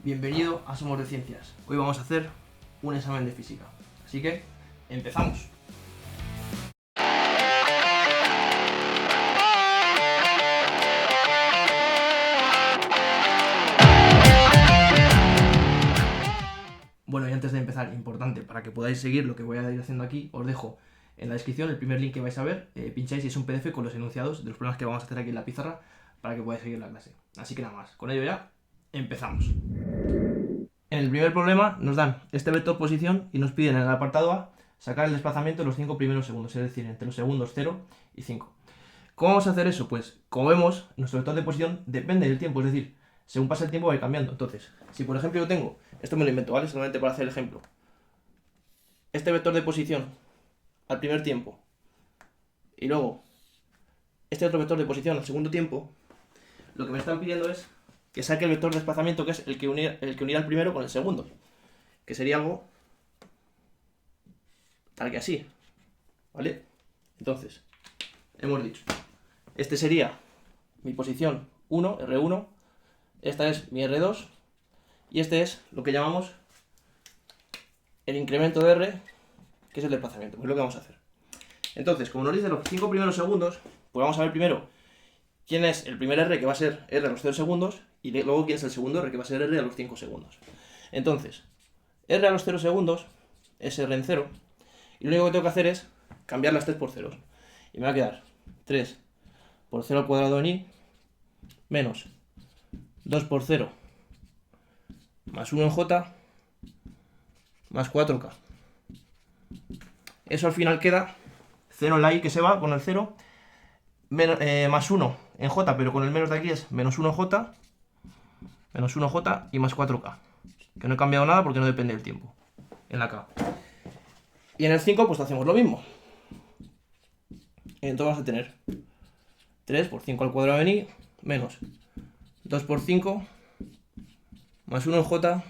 Bienvenido a Somos de Ciencias. Hoy vamos a hacer un examen de física. Así que, empezamos. Bueno, y antes de empezar, importante, para que podáis seguir lo que voy a ir haciendo aquí, os dejo en la descripción el primer link que vais a ver, pincháis y es un PDF con los enunciados de los problemas que vamos a hacer aquí en la pizarra para que podáis seguir la clase. Así que nada más, con ello ya empezamos. En el primer problema nos dan este vector posición y nos piden en el apartado A sacar el desplazamiento en los 5 primeros segundos, es decir, entre los segundos 0 y 5. ¿Cómo vamos a hacer eso? Pues, como vemos, nuestro vector de posición depende del tiempo, es decir, según pasa el tiempo va a ir cambiando. Entonces, si por ejemplo yo tengo, esto me lo invento, ¿vale? Solamente para hacer el ejemplo. Este vector de posición al primer tiempo y luego este otro vector de posición al segundo tiempo, lo que me están pidiendo es que saque el vector de desplazamiento, que es el que unirá el primero con el segundo, que sería algo tal que así, ¿vale? Entonces, hemos dicho, este sería mi posición 1, R1, esta es mi R2, y este es lo que llamamos el incremento de R, que es el desplazamiento, pues es lo que vamos a hacer. Entonces, como nos dice los 5 primeros segundos, pues vamos a ver primero quién es el primer R, que va a ser R a los 0 segundos, y luego quién es el segundo R, que va a ser R a los 5 segundos. Entonces, R a los 0 segundos es R en 0, y lo único que tengo que hacer es cambiar las 3 por ceros. Y me va a quedar 3 por 0 al cuadrado en I, menos 2 por 0, más 1 en J, más 4K. Eso al final queda 0 en la I, que se va con el 0, más 1 en J, pero con el menos de aquí es menos 1J, y más 4K. Que no he cambiado nada porque no depende del tiempo en la K. Y en el 5 pues hacemos lo mismo. Entonces vamos a tener 3 por 5 al cuadrado en I, menos 2 por 5, más 1 en J,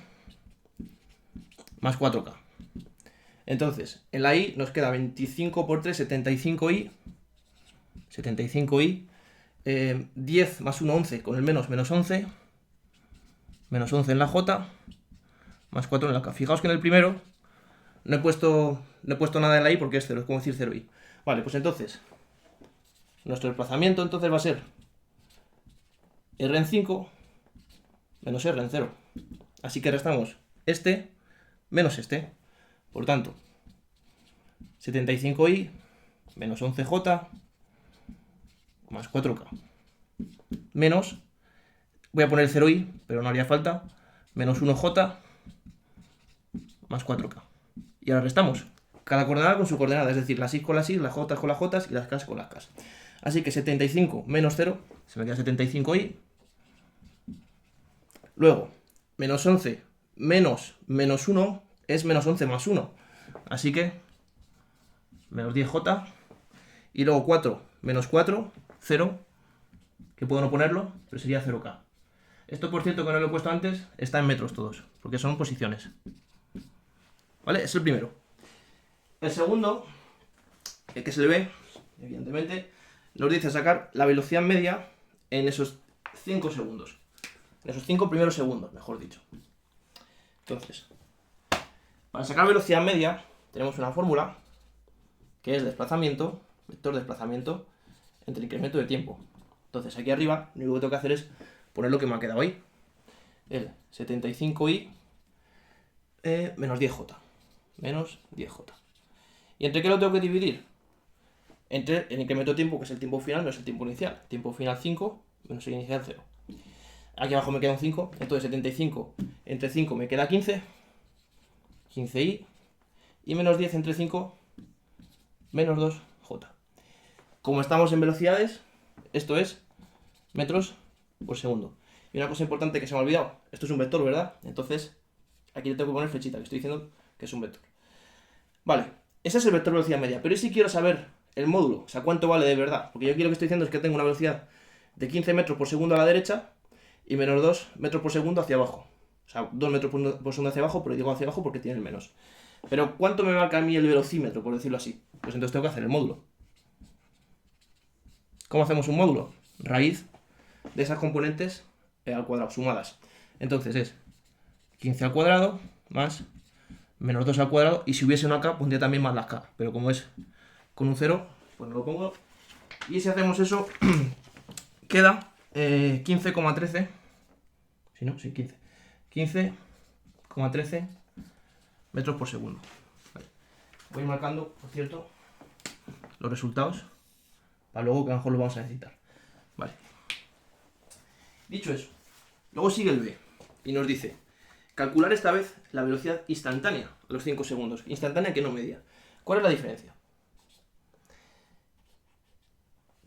más 4K. Entonces, en la I nos queda 25 por 3, 75i, 10 más 1, 11, con el menos 11, menos 11 en la J, más 4 en la K. Fijaos que en el primero no he puesto nada en la I porque es 0, es como decir 0i. Vale, pues entonces, nuestro desplazamiento entonces va a ser R en 5 menos R en 0. Así que restamos este menos este. Por tanto, 75i menos 11j más 4k. Menos, voy a poner 0i, pero no haría falta, menos 1j más 4k. Y ahora restamos cada coordenada con su coordenada, es decir, las i con las i, las j con las j y las k con las k. Así que 75 menos 0, se me queda 75i. Luego, menos 11 menos 1 es menos 11 más 1. Así que, menos 10j. Y luego 4 menos 4, 0. Que puedo no ponerlo, pero sería 0k. Esto, por cierto, que no lo he puesto antes, está en metros todos, porque son posiciones. ¿Vale? Es el primero. El segundo, el que se le ve, evidentemente, nos dice sacar la velocidad media en esos 5 segundos. En esos 5 primeros segundos, mejor dicho. Entonces, para sacar velocidad media, tenemos una fórmula, que es desplazamiento, vector de desplazamiento, entre el incremento de tiempo. Entonces, aquí arriba, lo único que tengo que hacer es poner lo que me ha quedado ahí. El 75i menos 10j. Menos 10j. ¿Y entre qué lo tengo que dividir? Entre el incremento de tiempo, que es el tiempo final, no es el tiempo inicial. Tiempo final 5, menos el inicial 0. Aquí abajo me queda un 5, entonces 75 entre 5 me queda 15. 15i. Y menos 10 entre 5, menos 2j. Como estamos en velocidades, esto es metros por segundo. Y una cosa importante que se me ha olvidado, esto es un vector, ¿verdad? Entonces, aquí le tengo que poner flechita, que estoy diciendo que es un vector. Vale, ese es el vector de velocidad media, pero ¿y si quiero saber el módulo? O sea, ¿cuánto vale de verdad? Porque yo aquí lo que estoy diciendo es que tengo una velocidad de 15 metros por segundo a la derecha y menos 2 metros por segundo hacia abajo. O sea, 2 metros por segundo hacia abajo, pero digo hacia abajo porque tiene el menos. Pero ¿cuánto me marca a mí el velocímetro, por decirlo así? Pues entonces tengo que hacer el módulo. ¿Cómo hacemos un módulo? Raíz de esas componentes al cuadrado, sumadas. Entonces es 15 al cuadrado más menos 2 al cuadrado. Y si hubiese una k, pondría también más las k. Pero como es con un 0, pues no lo pongo. Y si hacemos eso, queda 15,13. Si no, sí, 15. 15,13 metros por segundo. Vale. Voy marcando, por cierto, los resultados. Para luego que a lo mejor lo vamos a necesitar. Vale. Dicho eso, luego sigue el B. Y nos dice, calcular esta vez la velocidad instantánea a los 5 segundos. Instantánea que no media. ¿Cuál es la diferencia?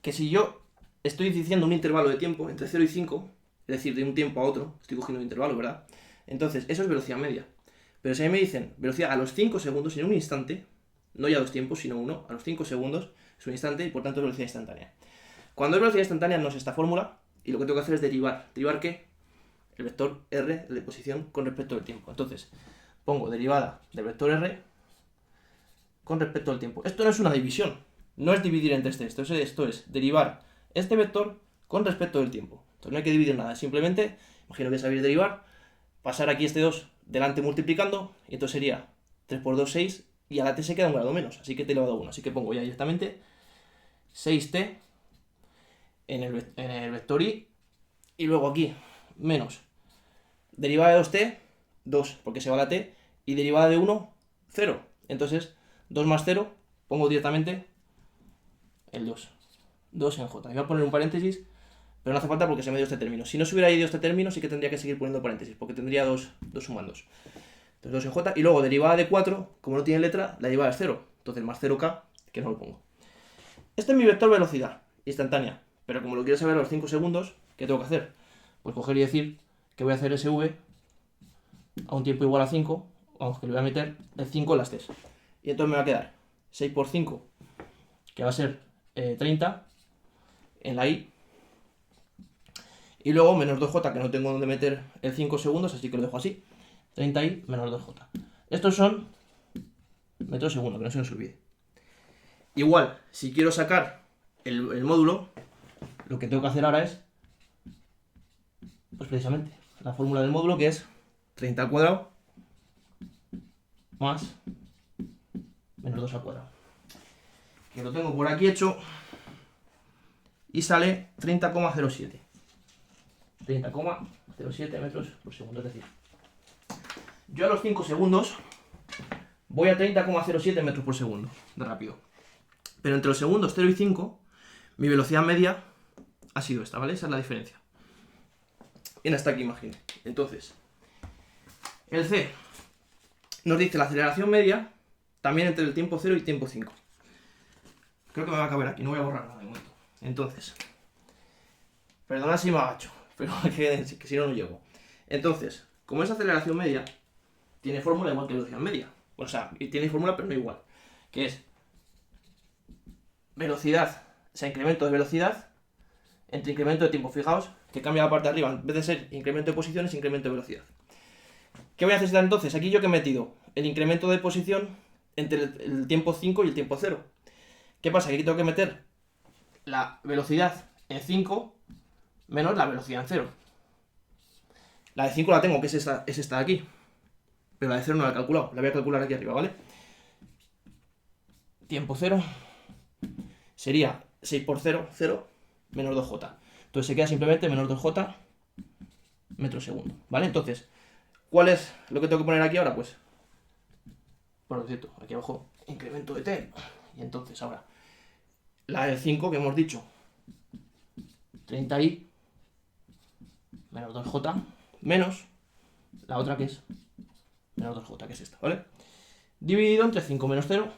Que si yo estoy diciendo un intervalo de tiempo entre 0 y 5, es decir, de un tiempo a otro, estoy cogiendo un intervalo, ¿verdad? Entonces, eso es velocidad media. Pero si a mí me dicen velocidad a los 5 segundos, en un instante, no ya 2 tiempos, sino uno, a los 5 segundos, es un instante y por tanto es velocidad instantánea. Cuando es velocidad instantánea no es esta fórmula y lo que tengo que hacer es derivar. ¿Derivar qué? El vector r de posición con respecto al tiempo. Entonces, pongo derivada del vector r con respecto al tiempo. Esto no es una división, no es dividir entre esto es derivar este vector con respecto del tiempo. Entonces no hay que dividir nada, simplemente, imagino que sabéis derivar, pasar aquí este 2 delante multiplicando, y entonces sería 3 por 2, 6, y a la t se queda un grado menos, así que t elevado a 1. Así que pongo ya directamente 6t en el vector i, y luego aquí menos derivada de 2t, 2, porque se va la t, y derivada de 1, 0. Entonces, 2 más 0, pongo directamente el 2. 2 en j. Me voy a poner un paréntesis, pero no hace falta porque se me dio este término. Si no se hubiera ido este término, sí que tendría que seguir poniendo paréntesis, porque tendría 2 sumandos. Entonces 2 en j, y luego derivada de 4, como no tiene letra, la derivada es 0. Entonces más 0k, que no lo pongo. Este es mi vector velocidad instantánea, pero como lo quiero saber a los 5 segundos, ¿qué tengo que hacer? Pues coger y decir que voy a hacer SV a un tiempo igual a 5, vamos, que le voy a meter el 5 en las t's. Y entonces me va a quedar 6 por 5, que va a ser 30, en la i. Y luego menos 2j, que no tengo donde meter el 5 segundos, así que lo dejo así. 30i menos 2j. Estos son metros segundo, que no se nos olvide. Igual, si quiero sacar el módulo, lo que tengo que hacer ahora es, pues precisamente, la fórmula del módulo, que es 30 al cuadrado más menos 2 al cuadrado. Que lo tengo por aquí hecho y sale 30,07. 30,07 metros por segundo. Es decir, yo a los 5 segundos voy a 30,07 metros por segundo de rápido. Pero entre los segundos 0 y 5, mi velocidad media ha sido esta, ¿vale? Esa es la diferencia. Bien, hasta aquí, imagino. Entonces, el C nos dice la aceleración media también entre el tiempo 0 y tiempo 5. Creo que me va a caber aquí, no voy a borrar nada de momento. Entonces, perdona si me agacho, pero que si no, no llego. Entonces, como es aceleración media, tiene fórmula igual que velocidad media. O sea, tiene fórmula pero no igual. Que es velocidad, o sea, incremento de velocidad entre incremento de tiempo. Fijaos que cambia la parte de arriba. En vez de ser incremento de posición, es incremento de velocidad. ¿Qué voy a necesitar entonces? Aquí yo que he metido el incremento de posición entre el tiempo 5 y el tiempo 0. ¿Qué pasa? Que aquí tengo que meter la velocidad en 5 menos la velocidad en 0. La de 5 la tengo, que es esta de aquí. Pero la de 0 no la he calculado. La voy a calcular aquí arriba, ¿vale? Tiempo 0 sería 6 por 0, 0, menos 2j. Entonces se queda simplemente menos 2j metro segundo, ¿vale? Entonces, ¿cuál es lo que tengo que poner aquí ahora? Pues, por cierto, aquí abajo, incremento de t. Y entonces ahora, la del 5 que hemos dicho, 30i menos 2j menos la otra que es menos 2j, que es esta, ¿vale? Dividido entre 5 menos 0,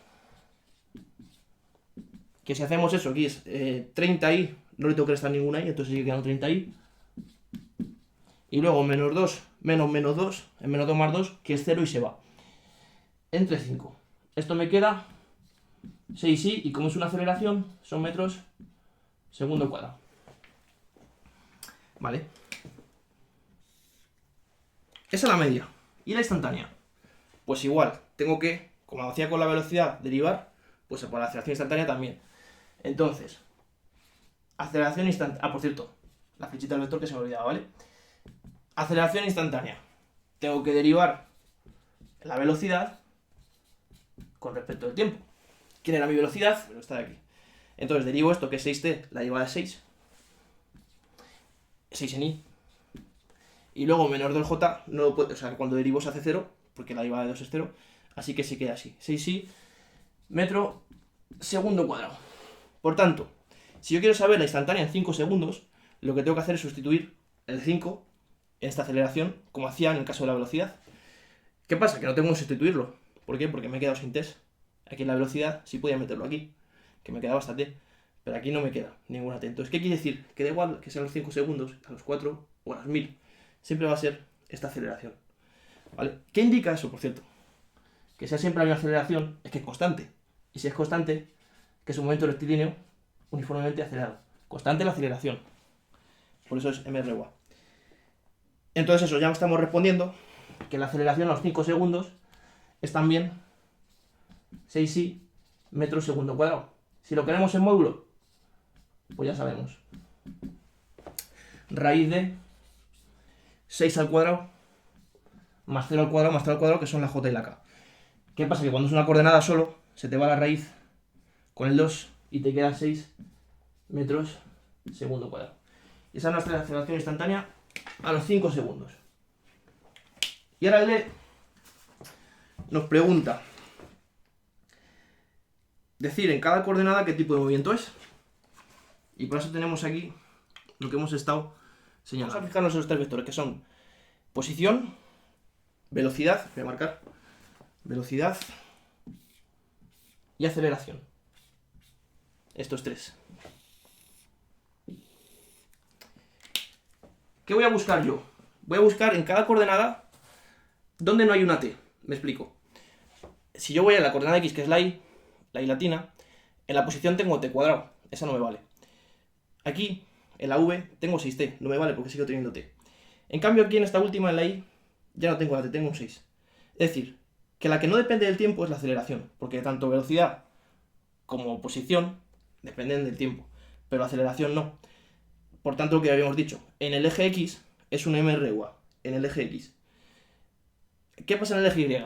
que si hacemos eso, aquí es 30i, no le tengo que restar ninguna i, entonces sigue quedando 30i. Y luego menos 2 menos menos 2, es menos 2 más 2, que es 0 y se va. Entre 5. Esto me queda 6i, y como es una aceleración, son metros segundo cuadrado. ¿Vale? Esa es la media. ¿Y la instantánea? Pues igual, tengo que, como hacía con la velocidad, derivar, pues por la aceleración instantánea también. Entonces, aceleración instantánea. Ah, por cierto, la flechita del vector que se me olvidaba, ¿vale? Aceleración instantánea. tengo que derivar la velocidad con respecto al tiempo. ¿Quién era mi velocidad? Bueno, está aquí. Entonces derivo esto, que es 6t, la elevada a 6 en i. Y luego menor del j, no lo puedo, o sea, cuando derivo se hace 0, porque la elevada de 2 es 0, así que se queda así. 6i metro segundo cuadrado. Por tanto, si yo quiero saber la instantánea en 5 segundos, lo que tengo que hacer es sustituir el 5 en esta aceleración, como hacía en el caso de la velocidad. ¿Qué pasa? Que no tengo que sustituirlo. ¿Por qué? Porque me he quedado sin test. Aquí en la velocidad sí podía meterlo aquí, que me quedaba hasta t, pero aquí no me queda ninguna t. Entonces, ¿qué quiere decir? Que da igual que sean los 5 segundos, a los 4 o a los 1000. Siempre va a ser esta aceleración. ¿Vale? ¿Qué indica eso, por cierto? Que sea siempre la misma aceleración, es que es constante. Y si es constante, que es un momento rectilíneo uniformemente acelerado. Constante la aceleración. Por eso es mRUA. Entonces eso, ya estamos respondiendo que la aceleración a los 5 segundos es también 6i metros segundo cuadrado. Si lo queremos en módulo, pues ya sabemos. Raíz de 6 al cuadrado más 0 al cuadrado más 3 al cuadrado, que son la j y la k. ¿Qué pasa? Que cuando es una coordenada solo, se te va la raíz con el 2 y te queda 6 metros segundo cuadrado. Y esa es nuestra aceleración instantánea a los 5 segundos. Y ahora el D nos pregunta decir en cada coordenada qué tipo de movimiento es. Y por eso tenemos aquí lo que hemos estado señalando. Vamos a fijarnos en los tres vectores, que son posición, velocidad, voy a marcar, velocidad y aceleración. Estos tres. ¿Qué voy a buscar yo? Voy a buscar en cada coordenada donde no hay una t. Me explico. Si yo voy a la coordenada x, que es la y latina, en la posición tengo t cuadrado. Esa no me vale. Aquí, en la v, tengo 6t. No me vale porque sigo teniendo t. En cambio, aquí en esta última, en la y, ya no tengo la t, tengo un 6. Es decir, que la que no depende del tiempo es la aceleración, porque tanto velocidad como posición dependen del tiempo, pero aceleración no. Por tanto, lo que habíamos dicho, en el eje x es un mRUA, en el eje x. ¿Qué pasa en el eje y?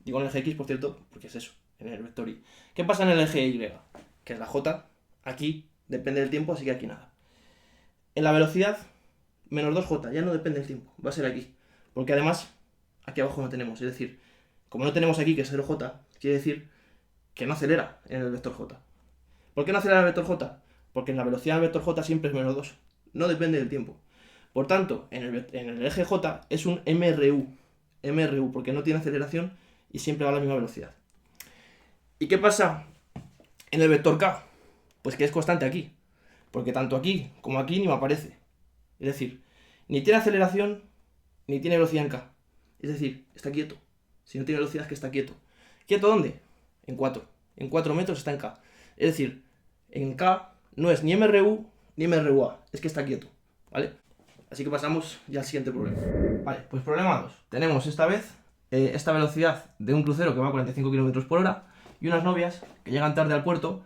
Digo en el eje x, por cierto, porque es eso, en el vector y. ¿Qué pasa en el eje y? Que es la j, aquí depende del tiempo, así que aquí nada. En la velocidad, menos 2j, ya no depende del tiempo, va a ser aquí. Porque además, aquí abajo no tenemos, es decir, como no tenemos aquí que es 0j, quiere decir que no acelera en el vector j. ¿Por qué no acelera el vector j? Porque en la velocidad del vector j siempre es menos 2, no depende del tiempo. Por tanto, en el eje j es un mRU, porque no tiene aceleración y siempre va a la misma velocidad. ¿Y qué pasa en el vector k? Pues que es constante aquí, porque tanto aquí como aquí ni me aparece. Es decir, ni tiene aceleración ni tiene velocidad en k. Es decir, está quieto. Si no tiene velocidad es que está quieto. ¿Quieto dónde? En 4. En 4 metros está en k. Es decir, en k no es ni mRU ni mRUA, es que está quieto, ¿vale? Así que pasamos ya al siguiente problema. Vale, pues problema 2. Tenemos esta vez esta velocidad de un crucero que va a 45 km por hora y unas novias que llegan tarde al puerto,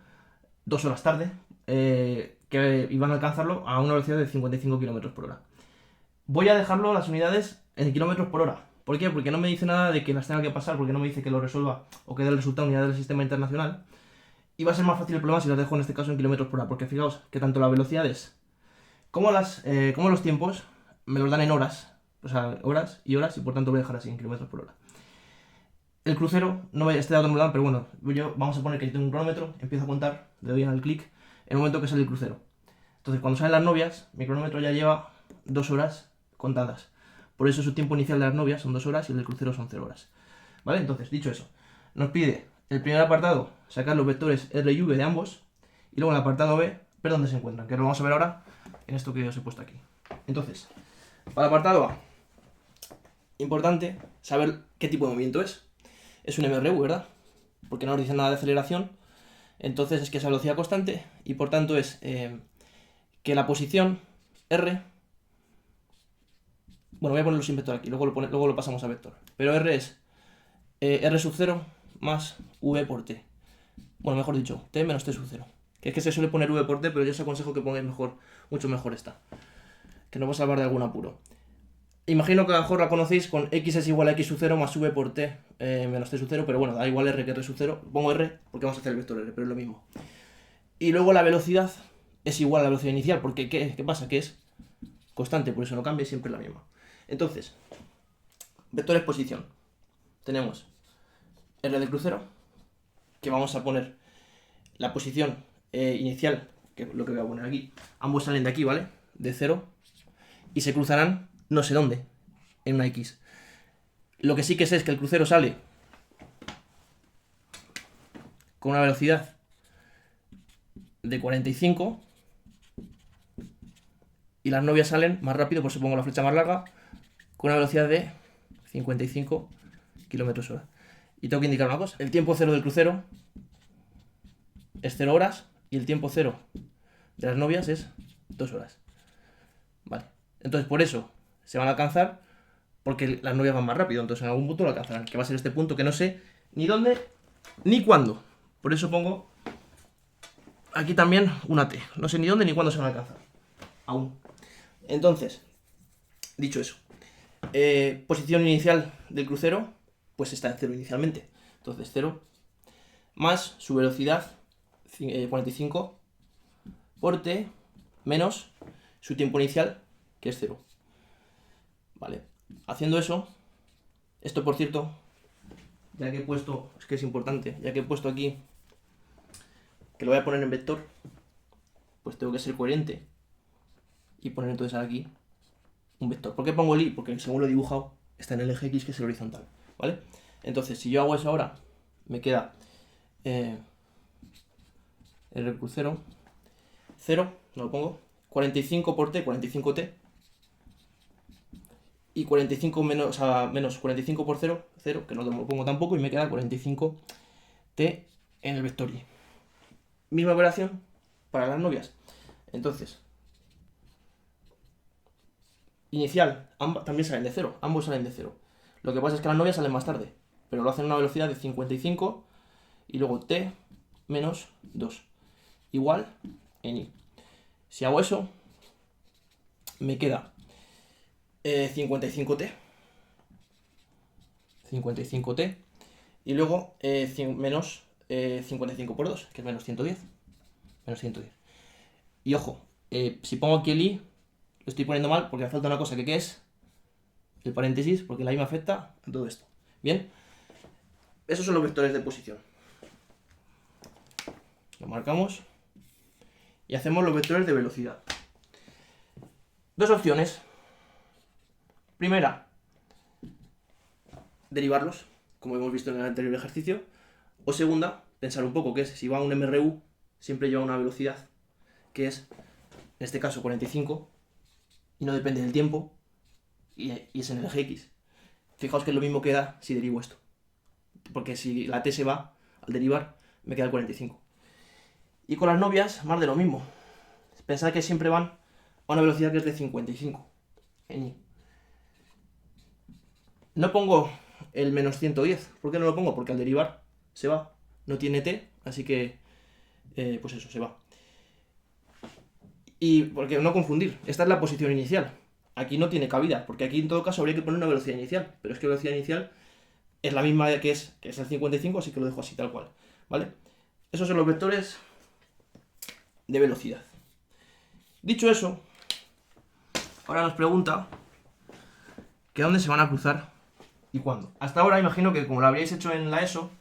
2 horas tarde, que iban a alcanzarlo a una velocidad de 55 km por hora. Voy a dejarlo las unidades en kilómetros por hora. ¿Por qué? Porque no me dice nada de que las tenga que pasar, porque no me dice que lo resuelva o que dé el resultado en unidades del sistema internacional. Y va a ser más fácil el problema si las dejo en este caso en kilómetros por hora, porque fijaos que tanto las velocidades como los tiempos me los dan en horas, o sea, horas, y por tanto voy a dejar así en kilómetros por hora. El crucero, no este dato me lo dan, pero bueno, vamos a poner que yo tengo un cronómetro, empiezo a contar, le doy al clic, en el momento que sale el crucero. Entonces, cuando salen las novias, mi cronómetro ya lleva 2 horas contadas. Por eso su tiempo inicial de las novias son 2 horas y el del crucero son 0 horas. ¿Vale? Entonces, dicho eso, nos pide el primer apartado, sacar los vectores R y V de ambos, y luego en el apartado B, ver dónde se encuentran, que lo vamos a ver ahora en esto que os he puesto aquí. Entonces, para el apartado A, importante saber qué tipo de movimiento es. Es un mRU, ¿verdad? Porque no nos dice nada de aceleración, entonces es que es a velocidad constante, y por tanto es que la posición R... Bueno, voy a ponerlo sin vector aquí, luego lo pasamos a vector. Pero R es R sub 0 más V por T. Bueno, mejor dicho, T menos T sub 0. Que es que se suele poner V por T, pero yo os aconsejo que pongáis mucho mejor esta. Que nos va a salvar de algún apuro. Imagino que a lo mejor la conocéis con x es igual a x sub 0 más v por t menos t sub 0, pero bueno, da igual r que r sub 0. Pongo r porque vamos a hacer el vector r, pero es lo mismo. Y luego la velocidad es igual a la velocidad inicial, porque ¿qué pasa? Que es constante, por eso no cambia, siempre es la misma. Entonces, vector exposición. Tenemos r del crucero, que vamos a poner la posición inicial, que es lo que voy a poner aquí. Ambos salen de aquí, ¿vale? De 0, y se cruzarán no sé dónde, en una X. Lo que sí que sé es que el crucero sale con una velocidad de 45 y las novias salen más rápido, por eso pongo la flecha más larga, con una velocidad de 55 km/h. Y tengo que indicar una cosa: el tiempo cero del crucero es 0 horas y el tiempo cero de las novias es 2 horas. Vale, entonces por eso se van a alcanzar, porque las novias van más rápido, entonces en algún punto lo alcanzarán, que va a ser este punto que no sé ni dónde ni cuándo. Por eso pongo aquí también una T. No sé ni dónde ni cuándo se van a alcanzar. Aún. Entonces, dicho eso, posición inicial del crucero, pues está en 0 inicialmente. Entonces 0 más su velocidad, 45, por T, menos su tiempo inicial, que es 0. Vale. Haciendo eso, esto por cierto, ya que he puesto, es que es importante, ya que he puesto aquí que lo voy a poner en vector, pues tengo que ser coherente y poner entonces aquí un vector. ¿Por qué pongo el y? Porque según lo he dibujado está en el eje X, que es el horizontal, ¿vale? Entonces, si yo hago eso ahora, me queda r crucero 0, no lo pongo, 45 por t, 45t, y 45 menos, menos 45 por 0, 0, que no lo pongo tampoco, y me queda 45t en el vector y. Misma operación para las novias. Entonces, inicial, también salen de 0, ambos salen de 0. Lo que pasa es que las novias salen más tarde, pero lo hacen a una velocidad de 55 y luego t menos 2, igual en y. Si hago eso, me queda 55t, 55t, y luego menos 55 por 2, que es menos 110. Menos 110. Y ojo, si pongo aquí el i, lo estoy poniendo mal porque me falta una cosa, que es el paréntesis, porque la i me afecta a todo esto. Bien, esos son los vectores de posición. Lo marcamos y hacemos los vectores de velocidad. Dos opciones. Primera, derivarlos, como hemos visto en el anterior ejercicio. O segunda, pensar un poco, que es si va a un MRU, siempre lleva una velocidad, que es, en este caso, 45, y no depende del tiempo, y es en el eje X. Fijaos que es lo mismo que da si derivo esto. Porque si la t se va, al derivar, me queda el 45. Y con las novias, más de lo mismo. Pensad que siempre van a una velocidad que es de 55 en y. No pongo el menos 110. ¿Por qué no lo pongo? Porque al derivar se va. No tiene t, así que pues eso, se va. Y porque no confundir, esta es la posición inicial. Aquí no tiene cabida, porque aquí en todo caso habría que poner una velocidad inicial. Pero es que la velocidad inicial es la misma que es el 55, así que lo dejo así tal cual. ¿Vale? Esos son los vectores de velocidad. Dicho eso, ahora nos pregunta que dónde se van a cruzar y cuándo. Hasta ahora imagino que como lo habríais hecho en la ESO,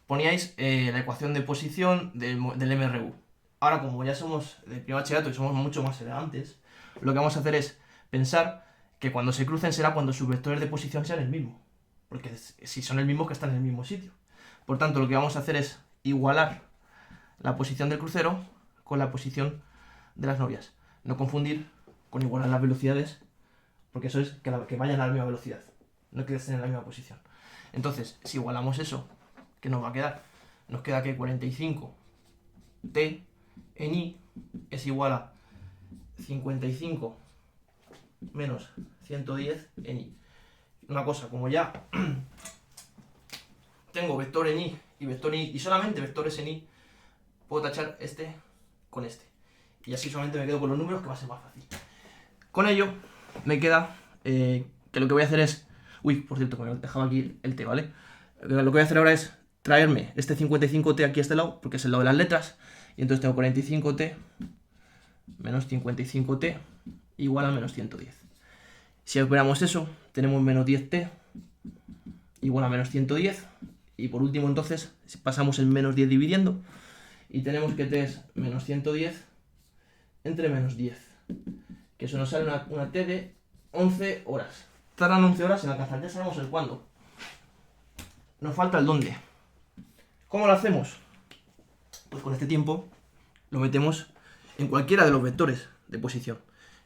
poníais la ecuación de posición del MRU. Ahora, como ya somos de primer bachillerato y somos mucho más elegantes, lo que vamos a hacer es pensar que cuando se crucen será cuando sus vectores de posición sean el mismo. Porque si son el mismo, que están en el mismo sitio. Por tanto, lo que vamos a hacer es igualar la posición del crucero con la posición de las novias. No confundir con igualar las velocidades, porque eso es que vayan a la misma velocidad, no que estén en la misma posición. Entonces, si igualamos eso, ¿qué nos va a quedar? Nos queda que 45t en y es igual a 55 menos 110 en y. Una cosa, como ya tengo vector en y y vector en y, y solamente vectores en y, puedo tachar este con este. Y así solamente me quedo con los números, que va a ser más fácil. Con ello, me queda que lo que voy a hacer es... Uy, por cierto, me dejaba aquí el t, ¿vale? Lo que voy a hacer ahora es traerme este 55t aquí a este lado, porque es el lado de las letras, y entonces tengo 45t menos 55t igual a menos 110. Si operamos eso, tenemos menos 10t igual a menos 110, y por último entonces pasamos el menos 10 dividiendo, y tenemos que t es menos 110 entre menos 10, que eso nos sale una t de 11 horas. Tardan 11 horas en alcanzar, ya sabemos el cuándo. Nos falta el dónde. ¿Cómo lo hacemos? Pues con este tiempo lo metemos en cualquiera de los vectores de posición.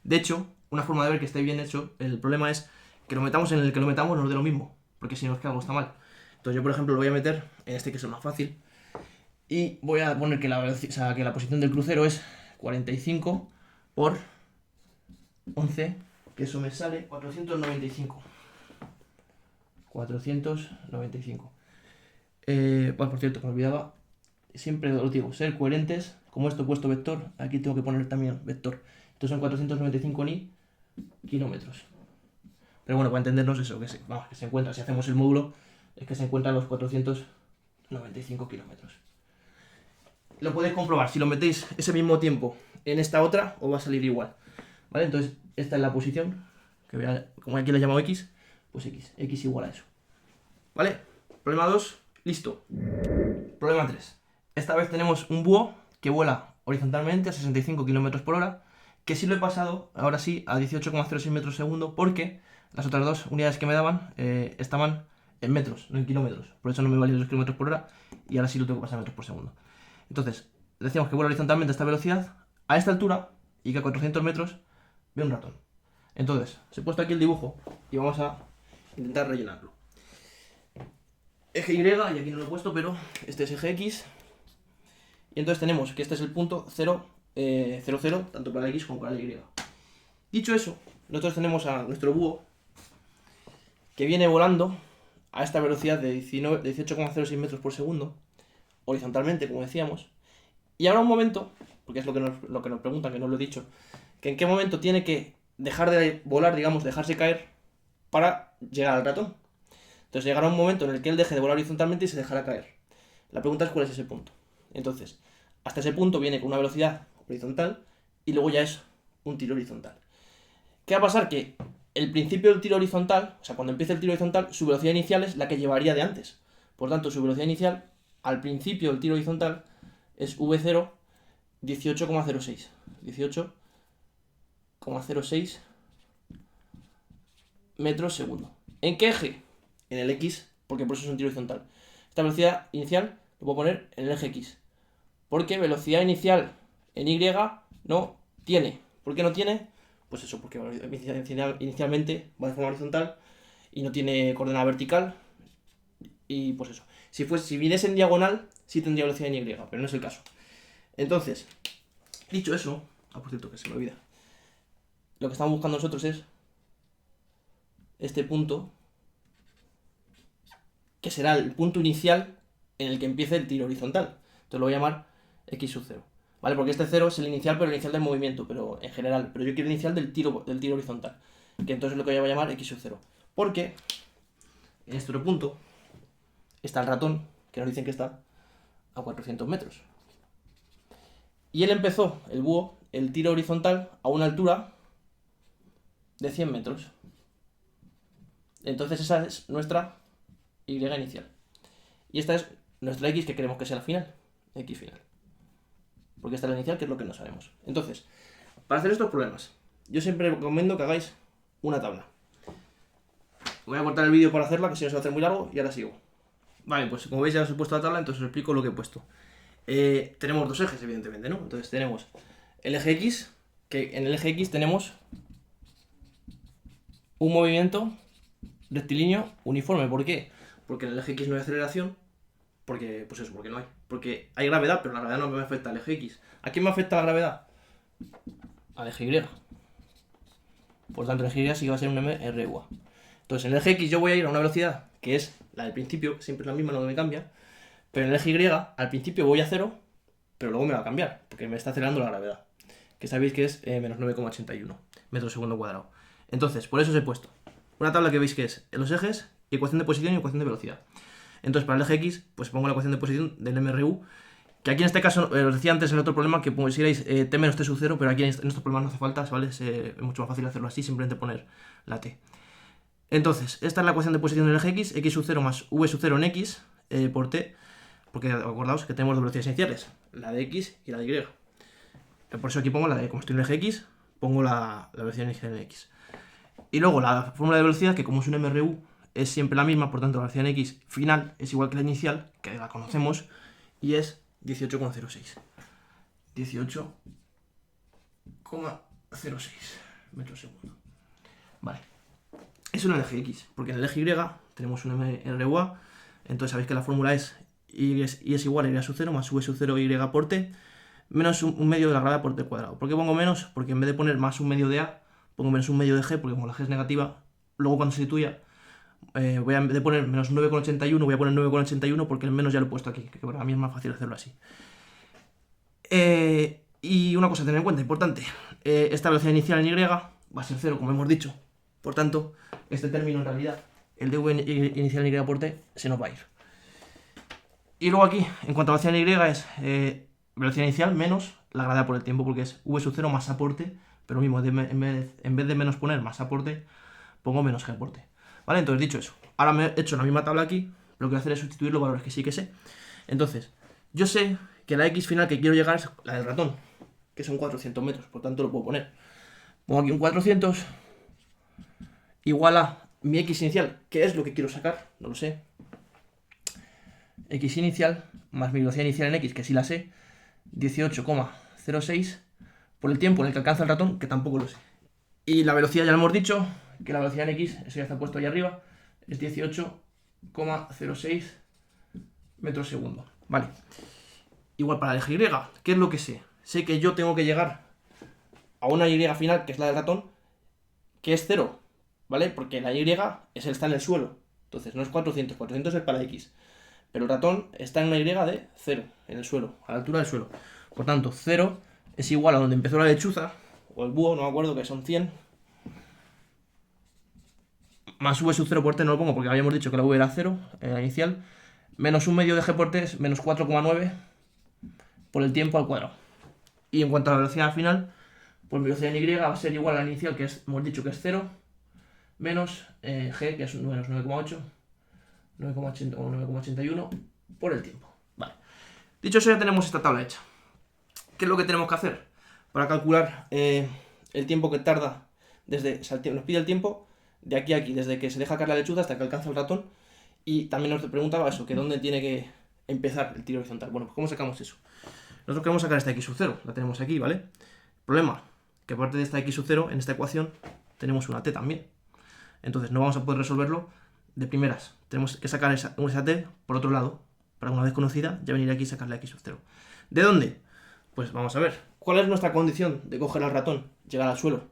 De hecho, una forma de ver que esté bien hecho, el problema es que lo metamos en el que lo metamos nos dé lo mismo, porque si no es que algo está mal. Entonces yo, por ejemplo, lo voy a meter en este que es el más fácil, y voy a poner que que la posición del crucero es 45 por 11, que eso me sale 495. 495. Bueno, por cierto, que me olvidaba, siempre os digo, ser coherentes. Como esto he puesto vector, aquí tengo que poner también vector. Estos son 495 ni kilómetros. Pero bueno, para entendernos eso, vamos, que se encuentra, si hacemos el módulo, es que se encuentran los 495 kilómetros. Lo podéis comprobar, si lo metéis ese mismo tiempo en esta otra, os va a salir igual. ¿Vale? Entonces, esta es la posición, como aquí le he llamado x, pues x igual a eso. ¿Vale? Problema 2, listo. Problema 3. Esta vez tenemos un búho que vuela horizontalmente a 65 km por hora, que sí lo he pasado, ahora sí, a 18,06 metros segundo, porque las otras dos unidades que me daban estaban en metros, no en kilómetros. Por eso no me valían los kilómetros por hora, y ahora sí lo tengo que pasar en metros por segundo. Entonces, decíamos que vuela horizontalmente a esta velocidad, a esta altura, y que a 400 metros ve un ratón. Entonces, os he puesto aquí el dibujo y vamos a intentar rellenarlo. Eje Y, y aquí no lo he puesto, pero este es eje X. Y entonces tenemos que este es el punto 0, 0, 0, tanto para la X como para la Y. Dicho eso, nosotros tenemos a nuestro búho que viene volando a esta velocidad de 18,06 metros por segundo, horizontalmente, como decíamos. Y habrá un momento, porque es lo que nos preguntan, que no lo he dicho, que en qué momento tiene que dejar de volar, digamos, dejarse caer para llegar al ratón. Entonces llegará un momento en el que él deje de volar horizontalmente y se dejará caer. La pregunta es cuál es ese punto. Entonces, hasta ese punto viene con una velocidad horizontal y luego ya es un tiro horizontal. ¿Qué va a pasar? Que el principio del tiro horizontal, o sea, cuando empieza el tiro horizontal, su velocidad inicial es la que llevaría de antes. Por tanto, su velocidad inicial al principio del tiro horizontal es V0 18,06. 18,06 metros segundo. ¿En qué eje? En el X, porque por eso es un tiro horizontal. Esta velocidad inicial lo puedo poner en el eje X, porque velocidad inicial en Y no tiene. ¿Por qué no tiene? Pues eso, porque inicialmente va de forma horizontal y no tiene coordenada vertical, y pues eso. Si viniese en diagonal, sí tendría velocidad en Y, pero no es el caso. Entonces, dicho eso, por cierto, que se me olvida, lo que estamos buscando nosotros es este punto, que será el punto inicial en el que empiece el tiro horizontal. Entonces lo voy a llamar x sub 0. ¿Vale? Porque este 0 es el inicial, pero el inicial del movimiento, pero en general. Pero yo quiero el inicial del tiro horizontal. Que entonces es lo que yo voy a llamar x sub 0. Porque en este otro punto está el ratón, que nos dicen que está a 400 metros. Y él empezó, el búho, el tiro horizontal a una altura de 100 metros. Entonces esa es nuestra Y inicial. Y esta es nuestra X que queremos que sea la final. X final. Porque esta es la inicial, que es lo que no sabemos. Entonces, para hacer estos problemas, yo siempre recomiendo que hagáis una tabla. Voy a cortar el vídeo para hacerla, que si no se va a hacer muy largo, y ahora sigo. Vale, pues como veis ya os he puesto la tabla, entonces os explico lo que he puesto. Tenemos dos ejes, evidentemente, ¿no? Entonces tenemos el eje X, que en el eje X tenemos un movimiento rectilíneo uniforme. ¿Por qué? Porque en el eje X no hay aceleración, porque no hay. Porque hay gravedad, pero la gravedad no me afecta al eje X. ¿A quién me afecta la gravedad? Al eje Y. Por tanto, el eje Y sí que va a ser un mRUA. Entonces, en el eje X yo voy a ir a una velocidad que es la del principio, que siempre es la misma, no me cambia. Pero en el eje Y, al principio voy a 0, pero luego me va a cambiar, porque me está acelerando la gravedad. Que sabéis que es menos 9,81 metros segundo cuadrado. Entonces, por eso os he puesto una tabla que veis que es los ejes, ecuación de posición y ecuación de velocidad. Entonces, para el eje X, pues pongo la ecuación de posición del MRU, que aquí en este caso, os decía antes en el otro problema que pusierais t menos t sub 0, pero aquí en estos problemas no hace falta, ¿vale? Es mucho más fácil hacerlo así, simplemente poner la t. Entonces, esta es la ecuación de posición del eje x sub 0 más v sub 0 en x por t, porque acordaos que tenemos dos velocidades iniciales, la de x y la de y. Por eso aquí pongo la de, como estoy en el eje x, pongo la velocidad inicial en x. Y luego la fórmula de velocidad, que como es un MRU, es siempre la misma, por tanto la velocidad en x final es igual que la inicial, que la conocemos, y es 18,06. 18,06 metros segundo. Vale. Eso en el eje X, porque en el eje Y tenemos un MRUA, entonces sabéis que la fórmula es y es igual a y sub 0 más v sub 0 y por t menos un medio de la gravedad por t cuadrado. ¿Por qué pongo menos? Porque en vez de poner más un medio de a, pongo menos un medio de g, porque como la g es negativa, luego cuando se sustituya, voy a, en vez de poner menos 9,81, voy a poner 9,81 porque el menos ya lo he puesto aquí, que para mí es más fácil hacerlo así. Y una cosa a tener en cuenta, importante, esta velocidad inicial en y va a ser 0, como hemos dicho. Por tanto, este término en realidad, el de v inicial en y por t, se nos va a ir. Y luego aquí, en cuanto a velocidad en y, es velocidad inicial menos la gravedad por el tiempo, porque es v sub 0 más aporte, pero mismo, en vez de menos poner más aporte, pongo menos g por t. ¿Vale? Entonces, dicho eso, ahora me he hecho la misma tabla aquí, lo que voy a hacer es sustituir los valores que sí que sé. Entonces, yo sé que la x final que quiero llegar es la del ratón, que son 400 metros, por tanto lo puedo poner. Pongo aquí un 400 igual a mi x inicial, que es lo que quiero sacar, no lo sé. X inicial más mi velocidad inicial en x, que sí la sé, 18,06 por el tiempo en el que alcanza el ratón, que tampoco lo sé. Y la velocidad ya lo hemos dicho, que la velocidad en x, eso ya está puesto ahí arriba, es 18,06 metros segundo. Vale. Igual para el eje Y, ¿qué es lo que sé? Sé que yo tengo que llegar a una Y final, que es la del ratón, que es 0, ¿vale? Porque la Y está en el suelo. Entonces no es 400, 400 es para X. Pero el ratón está en una Y de 0, en el suelo, a la altura del suelo. Por tanto, 0 es igual a donde empezó la lechuza, o el búho, no me acuerdo, que son 100. Más v sub 0 por t no lo pongo porque habíamos dicho que la v era 0, la inicial. Menos un medio de g por t es menos 4,9 por el tiempo al cuadrado. Y en cuanto a la velocidad final, pues mi velocidad en y va a ser igual a la inicial, que hemos dicho que es 0, menos g, que es menos 9,8, 9,80 o 9,81 por el tiempo. Vale. Dicho eso, ya tenemos esta tabla hecha. ¿Qué es lo que tenemos que hacer para calcular el tiempo que tarda desde, o sea, nos pide el tiempo de aquí a aquí, desde que se deja caer la lechuza hasta que alcanza el ratón? Y también nos preguntaba eso, que dónde tiene que empezar el tiro horizontal. Bueno, pues ¿cómo sacamos eso? Nosotros queremos sacar esta x sub 0, la tenemos aquí, ¿vale? Problema, que aparte de esta x sub 0, en esta ecuación tenemos una t también. Entonces no vamos a poder resolverlo de primeras. Tenemos que sacar esa t por otro lado, para una vez conocida, ya venir aquí y sacar la x sub 0. ¿De dónde? Pues vamos a ver. ¿Cuál es nuestra condición de coger al ratón, llegar al suelo?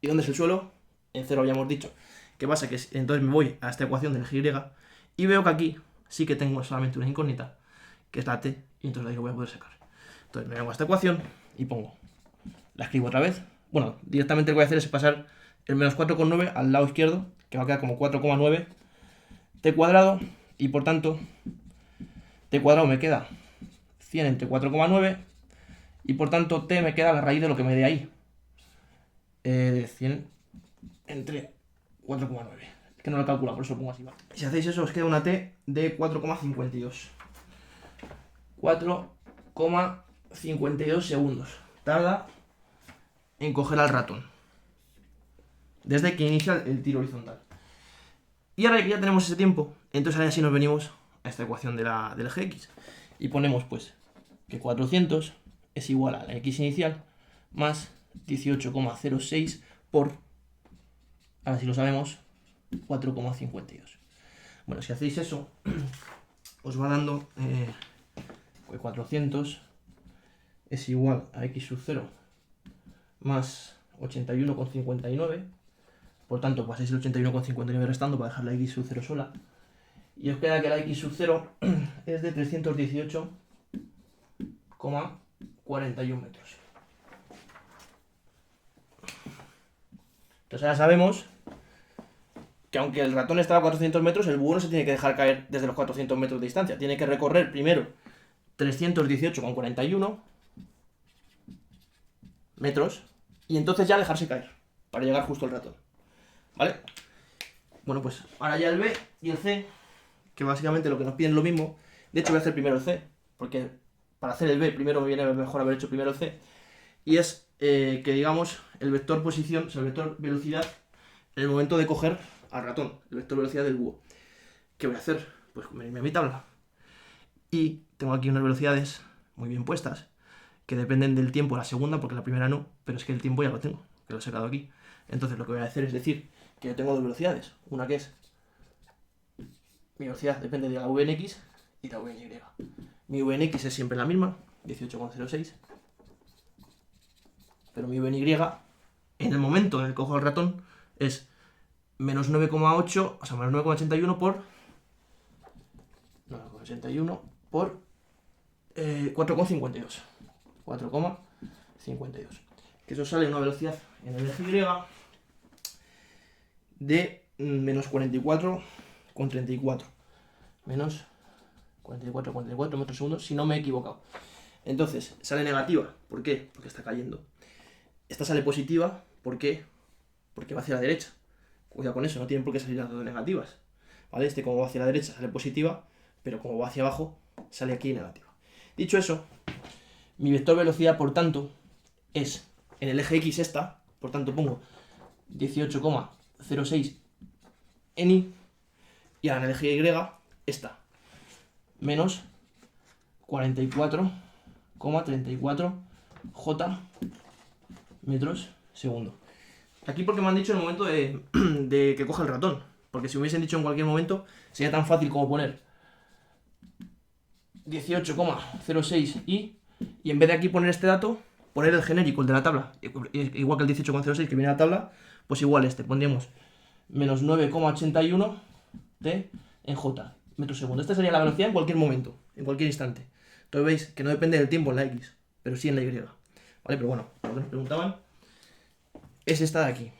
¿Y dónde es el suelo? En 0 habíamos dicho. ¿Qué pasa? Que entonces me voy a esta ecuación del eje y veo que aquí sí que tengo solamente una incógnita, que es la t, y entonces ahí lo voy a poder sacar. Entonces me vengo a esta ecuación y pongo. La escribo otra vez. Bueno, directamente lo que voy a hacer es pasar el menos 4,9 al lado izquierdo, que va a quedar como 4,9 t cuadrado, y por tanto t cuadrado me queda 100 entre 4,9, y por tanto t me queda la raíz de lo que me dé ahí. 100 entre 4,9. Es que no lo calcula, por eso lo pongo así. Si hacéis eso, os queda una t de 4,52. 4,52 segundos. Tarda en coger al ratón, desde que inicia el tiro horizontal. Y ahora que ya tenemos ese tiempo, entonces ahora sí nos venimos a esta ecuación del eje x. Y ponemos pues que 400 es igual a la x inicial más 18,06 por, ahora sí lo sabemos, 4,52. Bueno, si hacéis eso, os va dando que 400 es igual a x sub 0 más 81,59. Por tanto, pasáis el 81,59 restando para dejar la x sub 0 sola. Y os queda que la x sub 0 es de 318,41 metros. Entonces ahora sabemos que aunque el ratón estaba a 400 metros, el búho no se tiene que dejar caer desde los 400 metros de distancia. Tiene que recorrer primero 318,41 metros y entonces ya dejarse caer para llegar justo al ratón. ¿Vale? Bueno, pues ahora ya el B y el C, que básicamente lo que nos piden es lo mismo. De hecho voy a hacer primero el C, porque para hacer el B primero me viene mejor haber hecho primero el C. Y es que digamos el vector posición, o sea, el vector velocidad en el momento de coger al ratón, el vector velocidad del búho. ¿Qué voy a hacer? Pues venirme a mi tabla. Y tengo aquí unas velocidades muy bien puestas, que dependen del tiempo, la segunda, porque la primera no, pero es que el tiempo ya lo tengo, que lo he sacado aquí. Entonces lo que voy a hacer es decir que yo tengo dos velocidades, una que es, mi velocidad depende de la v en x y la v en y. Mi v en x es siempre la misma, 18,06, pero mi v en y, en el momento en el que cojo el ratón, es menos 9,8, o sea, menos 9,81 por 9,81 por 4,52. 4,52. Que eso sale una velocidad en el eje Y de menos 44,34. Menos 44,34 metros segundos, si no me he equivocado. Entonces, sale negativa. ¿Por qué? Porque está cayendo. Esta sale positiva. ¿Por qué? Porque va hacia la derecha. Cuidado con eso, no tienen por qué salir las dos negativas. ¿Vale? Este como va hacia la derecha sale positiva, pero como va hacia abajo sale aquí negativa. Dicho eso, mi vector velocidad, por tanto, es en el eje X esta, por tanto pongo 18,06 en Y, y ahora en el eje Y esta, menos 44,34 J metros segundo. Aquí porque me han dicho en el momento de que coja el ratón, porque si me hubiesen dicho en cualquier momento sería tan fácil como poner 18,06 y en vez de aquí poner este dato, poner el genérico, el de la tabla, igual que el 18,06 que viene a la tabla, pues igual este, pondríamos menos 9,81 t en J, metros segundo. Esta sería la velocidad en cualquier momento, en cualquier instante. Entonces veis que no depende del tiempo en la X, pero sí en la Y. ¿Vale? Pero bueno, lo que nos preguntaban es esta de aquí.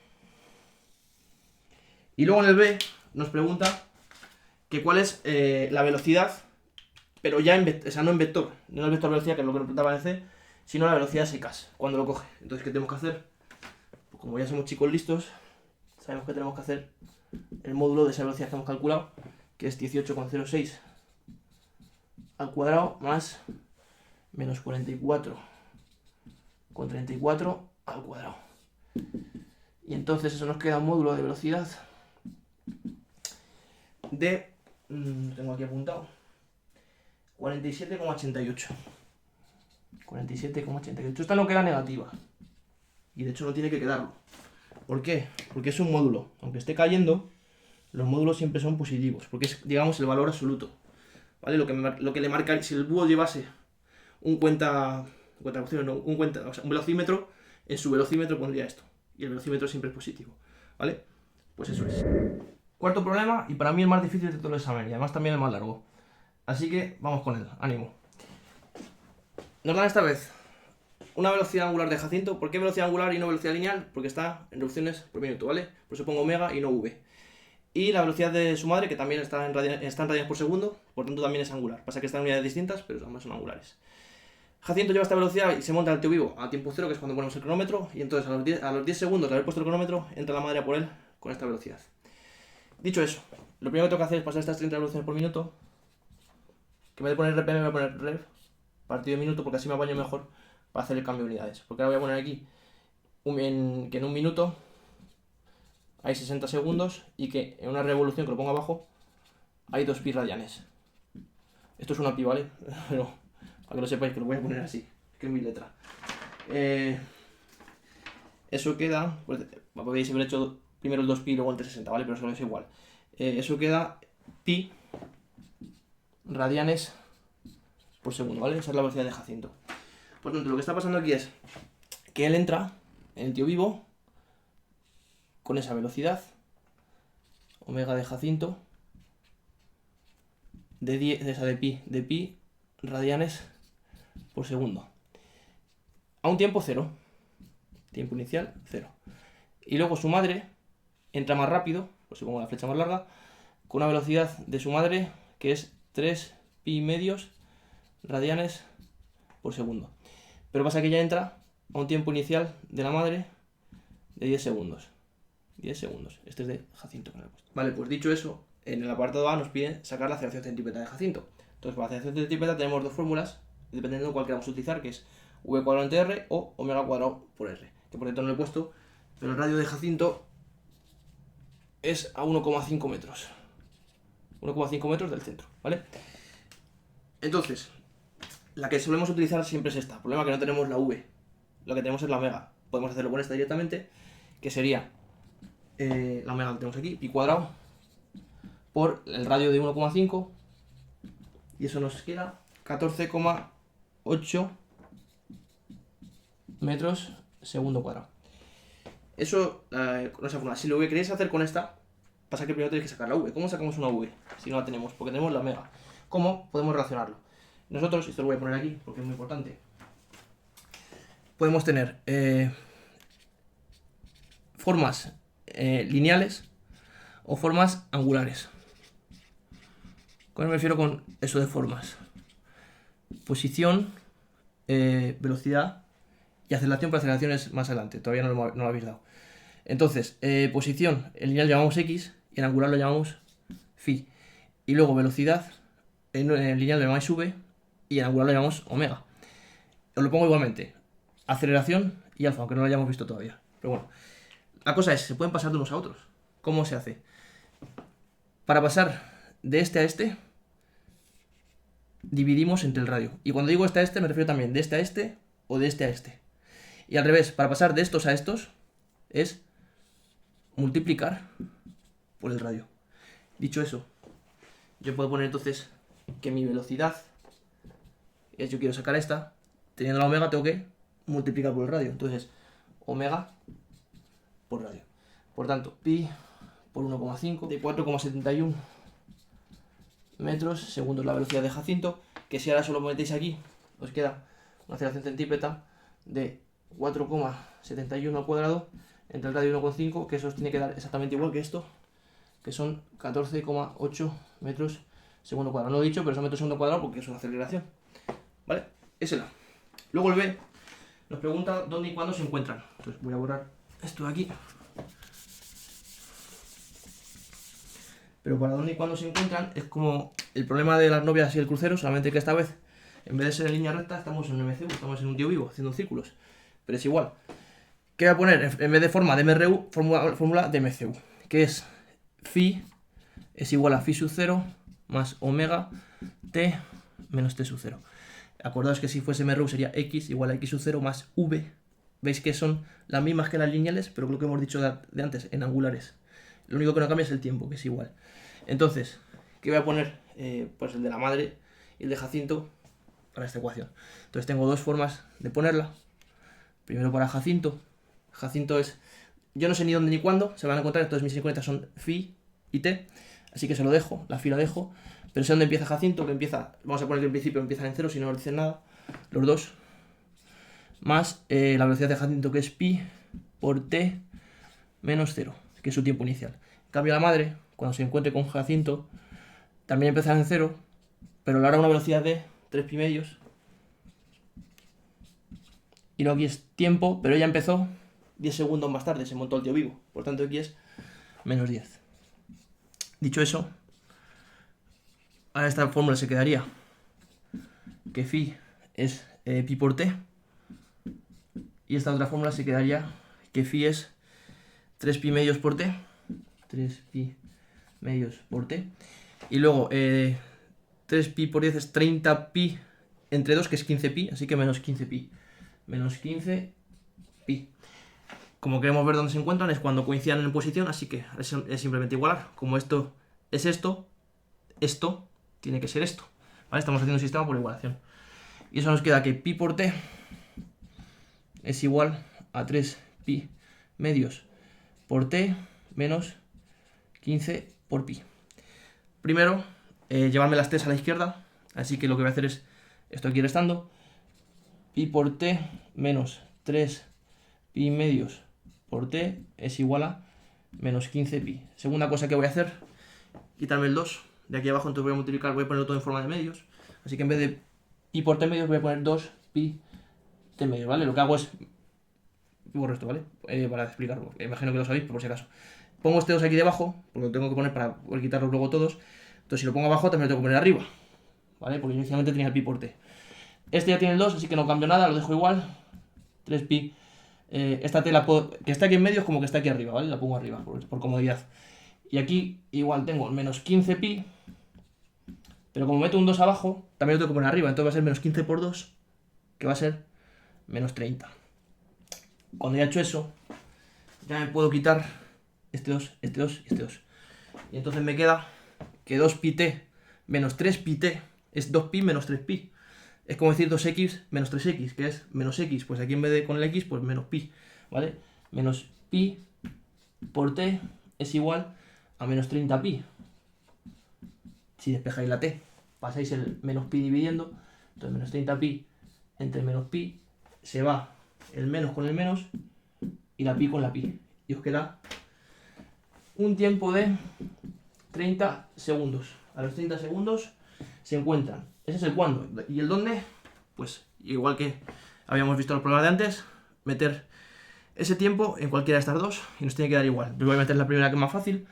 Y luego en el B nos pregunta que cuál es la velocidad, pero ya en vector, o sea, no en vector, no el vector velocidad, que es lo que nos preguntaba en el C, sino la velocidad secas, cuando lo coge. Entonces, ¿qué tenemos que hacer? Pues como ya somos chicos listos, sabemos que tenemos que hacer el módulo de esa velocidad que hemos calculado, que es 18,06 al cuadrado más menos 44,34 al cuadrado. Y entonces eso nos queda un módulo de velocidad de, tengo aquí apuntado, 47,88. 47,88. Esta no queda negativa. Y de hecho no tiene que quedarlo. ¿Por qué? Porque es un módulo. Aunque esté cayendo, los módulos siempre son positivos. Porque es, digamos, el valor absoluto. ¿Vale? Lo que le marca, si el búho llevase un velocímetro, en su velocímetro pondría esto. Y el velocímetro siempre es positivo. ¿Vale? Pues eso es. Cuarto problema, y para mí el más difícil de todo el examen, y además también el más largo. Así que vamos con él. Ánimo. Nos dan esta vez una velocidad angular de Jacinto. ¿Por qué velocidad angular y no velocidad lineal? Porque está en revoluciones por minuto, ¿vale? Por eso pongo omega y no v. Y la velocidad de su madre, que también está en radianes por segundo, por tanto también es angular. Pasa que están en unidades distintas, pero ambas son angulares. Jacinto lleva esta velocidad y se monta al tío vivo a tiempo cero, que es cuando ponemos el cronómetro, y entonces a los 10 segundos de haber puesto el cronómetro, entra la madre a por él con esta velocidad. Dicho eso, lo primero que tengo que hacer es pasar estas 30 revoluciones por minuto, que en vez de poner RPM voy a poner rev, partido de minuto, porque así me apaño mejor para hacer el cambio de unidades. Porque ahora voy a poner aquí que en un minuto hay 60 segundos y que en una revolución que lo pongo abajo hay 2 pi radianes. Esto es una pi, ¿vale? Pero para que lo sepáis, que lo voy a poner así, que es mi letra. Eso queda, pues podéis haber hecho primero el 2 pi y luego el 360, ¿vale? Pero eso es igual. Eso queda pi radianes por segundo, ¿vale? Esa es la velocidad de Jacinto. Por tanto, lo que está pasando aquí es que él entra en el tío vivo con esa velocidad, omega de Jacinto, de pi radianes por segundo. A un tiempo cero. Tiempo inicial, 0. Y luego su madre entra más rápido, pues si pongo la flecha más larga, con una velocidad de su madre que es 3 pi medios radianes por segundo. Pero pasa que ya entra a un tiempo inicial de la madre de 10 segundos. 10 segundos. Este es de Jacinto. Vale, pues dicho eso, en el apartado A nos pide sacar la aceleración centrípeta de Jacinto. Entonces, para la aceleración centrípeta tenemos dos fórmulas, dependiendo de cuál queramos utilizar, que es v cuadrado entre r o omega cuadrado por r. Que por cierto no lo he puesto, pero el radio de Jacinto es a 1,5 metros. 1,5 metros del centro, ¿vale? Entonces, la que solemos utilizar siempre es esta. El problema es que no tenemos la v, lo que tenemos es la omega. Podemos hacerlo con esta directamente, que sería la omega que tenemos aquí, pi cuadrado, por el radio de 1,5, y eso nos queda 14,8 metros segundo cuadrado. Eso con esa fórmula. Si lo queréis hacer con esta, pasa que primero tenéis que sacar la v. ¿Cómo sacamos una v si no la tenemos? Porque tenemos la omega. ¿Cómo podemos relacionarlo? Nosotros, esto lo voy a poner aquí porque es muy importante, podemos tener formas lineales o formas angulares. ¿Cómo me refiero con eso de formas? Posición, velocidad y aceleración, pero aceleración es más adelante, todavía no lo habéis dado. Entonces, posición, en lineal lo llamamos x y en angular lo llamamos phi. Y luego velocidad, en lineal lo llamamos v y en angular lo llamamos omega. Os lo pongo igualmente, aceleración y alfa, aunque no lo hayamos visto todavía. Pero bueno, la cosa es, se pueden pasar de unos a otros. ¿Cómo se hace? Para pasar de este a este, dividimos entre el radio. Y cuando digo este a este, me refiero también de este a este o de este a este. Y al revés, para pasar de estos a estos, es multiplicar por el radio. Dicho eso, yo puedo poner entonces que mi velocidad, yo quiero sacar esta, teniendo la omega tengo que multiplicar por el radio. Entonces, omega por radio. Por tanto, pi por 1,5 de 4,71 metros segundo la velocidad de Jacinto, que si ahora solo metéis aquí, os queda una aceleración centrípeta de 4,71 al cuadrado entre el radio y 1,5, que eso os tiene que dar exactamente igual que esto, que son 14,8 metros segundo cuadrado. No lo he dicho, pero son metros segundo cuadrado porque es una aceleración. ¿Vale? Ese es el A. Luego el B nos pregunta dónde y cuándo se encuentran. Entonces voy a borrar esto de aquí. Pero para dónde y cuándo se encuentran es como el problema de las novias y el crucero, solamente que esta vez, en vez de ser en línea recta, estamos en un MCU, estamos en un tío vivo, haciendo círculos. Pero es igual. ¿Qué voy a poner? En vez de forma de MRU, fórmula de MCU, que es phi es igual a phi sub 0 más omega t menos t sub 0. Acordaos que si fuese MRU sería x igual a x sub 0 más v. Veis que son las mismas que las lineales, pero lo que hemos dicho de antes, en angulares. Lo único que no cambia es el tiempo, que es igual. Entonces, ¿qué voy a poner? Pues el de la madre y el de Jacinto para esta ecuación. Entonces tengo dos formas de ponerla. Primero para Jacinto. Jacinto es... Yo no sé ni dónde ni cuándo se van a encontrar, entonces mis incógnitas son phi y t. Así que se lo dejo, la phi la dejo. Pero sé dónde empieza Jacinto, que empieza... Vamos a poner que en principio empiezan en 0, si no nos dicen nada. Los dos. Más la velocidad de Jacinto, que es pi por t menos 0, que es su tiempo inicial. En cambio la madre, cuando se encuentre con Jacinto, también empezará en 0, pero le hará una velocidad de 3 pi medios. Y no aquí es tiempo, pero ella empezó 10 segundos más tarde, se montó el tío vivo. Por tanto aquí es menos 10. Dicho eso, ahora esta fórmula se quedaría que phi es pi por t. Y esta otra fórmula se quedaría que phi es 3 pi medios por t. 3 pi medios por t. Y luego 3 pi por 10 es 30 pi entre 2, que es 15 pi. Así que menos 15 pi. Menos 15 pi. Como queremos ver dónde se encuentran es cuando coincidan en posición. Así que es simplemente igualar. Como esto es esto, esto tiene que ser esto. ¿Vale? Estamos haciendo un sistema por igualación. Y eso nos queda que pi por t es igual a 3 pi medios por t menos 15 por pi. Primero, llevarme las t's a la izquierda, así que lo que voy a hacer es esto aquí restando. Pi por t menos 3 pi medios por t es igual a menos 15 pi. Segunda cosa que voy a hacer, quitarme el 2 de aquí abajo, entonces voy a multiplicar, voy a ponerlo todo en forma de medios. Así que en vez de pi por t medios voy a poner 2 pi t medios, ¿vale? Lo que hago es... borro esto, ¿vale? Para explicarlo, imagino que lo sabéis, pero por si acaso. Pongo este 2 aquí debajo, porque lo tengo que poner para poder quitarlos luego todos. Entonces si lo pongo abajo también lo tengo que poner arriba, ¿vale? Porque inicialmente tenía el pi por t. Este ya tiene el 2, así que no cambio nada, lo dejo igual. 3 pi. Esta t la puedo... que está aquí en medio es como que está aquí arriba, ¿vale? La pongo arriba, por comodidad. Y aquí igual tengo menos 15 pi. Pero como meto un 2 abajo, también lo tengo que poner arriba. Entonces va a ser menos 15 por 2, que va a ser menos 30. Cuando ya he hecho eso, ya me puedo quitar este 2, este 2 y este 2. Y entonces me queda que 2 pi t menos 3 pi t es 2 pi menos 3 pi. Es como decir 2x menos 3x, que es menos x. Pues aquí en vez de con el x, pues menos pi, ¿vale? Menos pi por t es igual a menos 30 pi. Si despejáis la t, pasáis el menos pi dividiendo, entonces menos 30 pi entre menos pi, se va el menos con el menos y la pi con la pi. Y os queda un tiempo de 30 segundos. A los 30 segundos se encuentran. Ese es el cuándo. ¿Y el dónde? Pues igual que habíamos visto en los problemas de antes, meter ese tiempo en cualquiera de estas dos y nos tiene que dar igual. Yo voy a meter la primera que es más fácil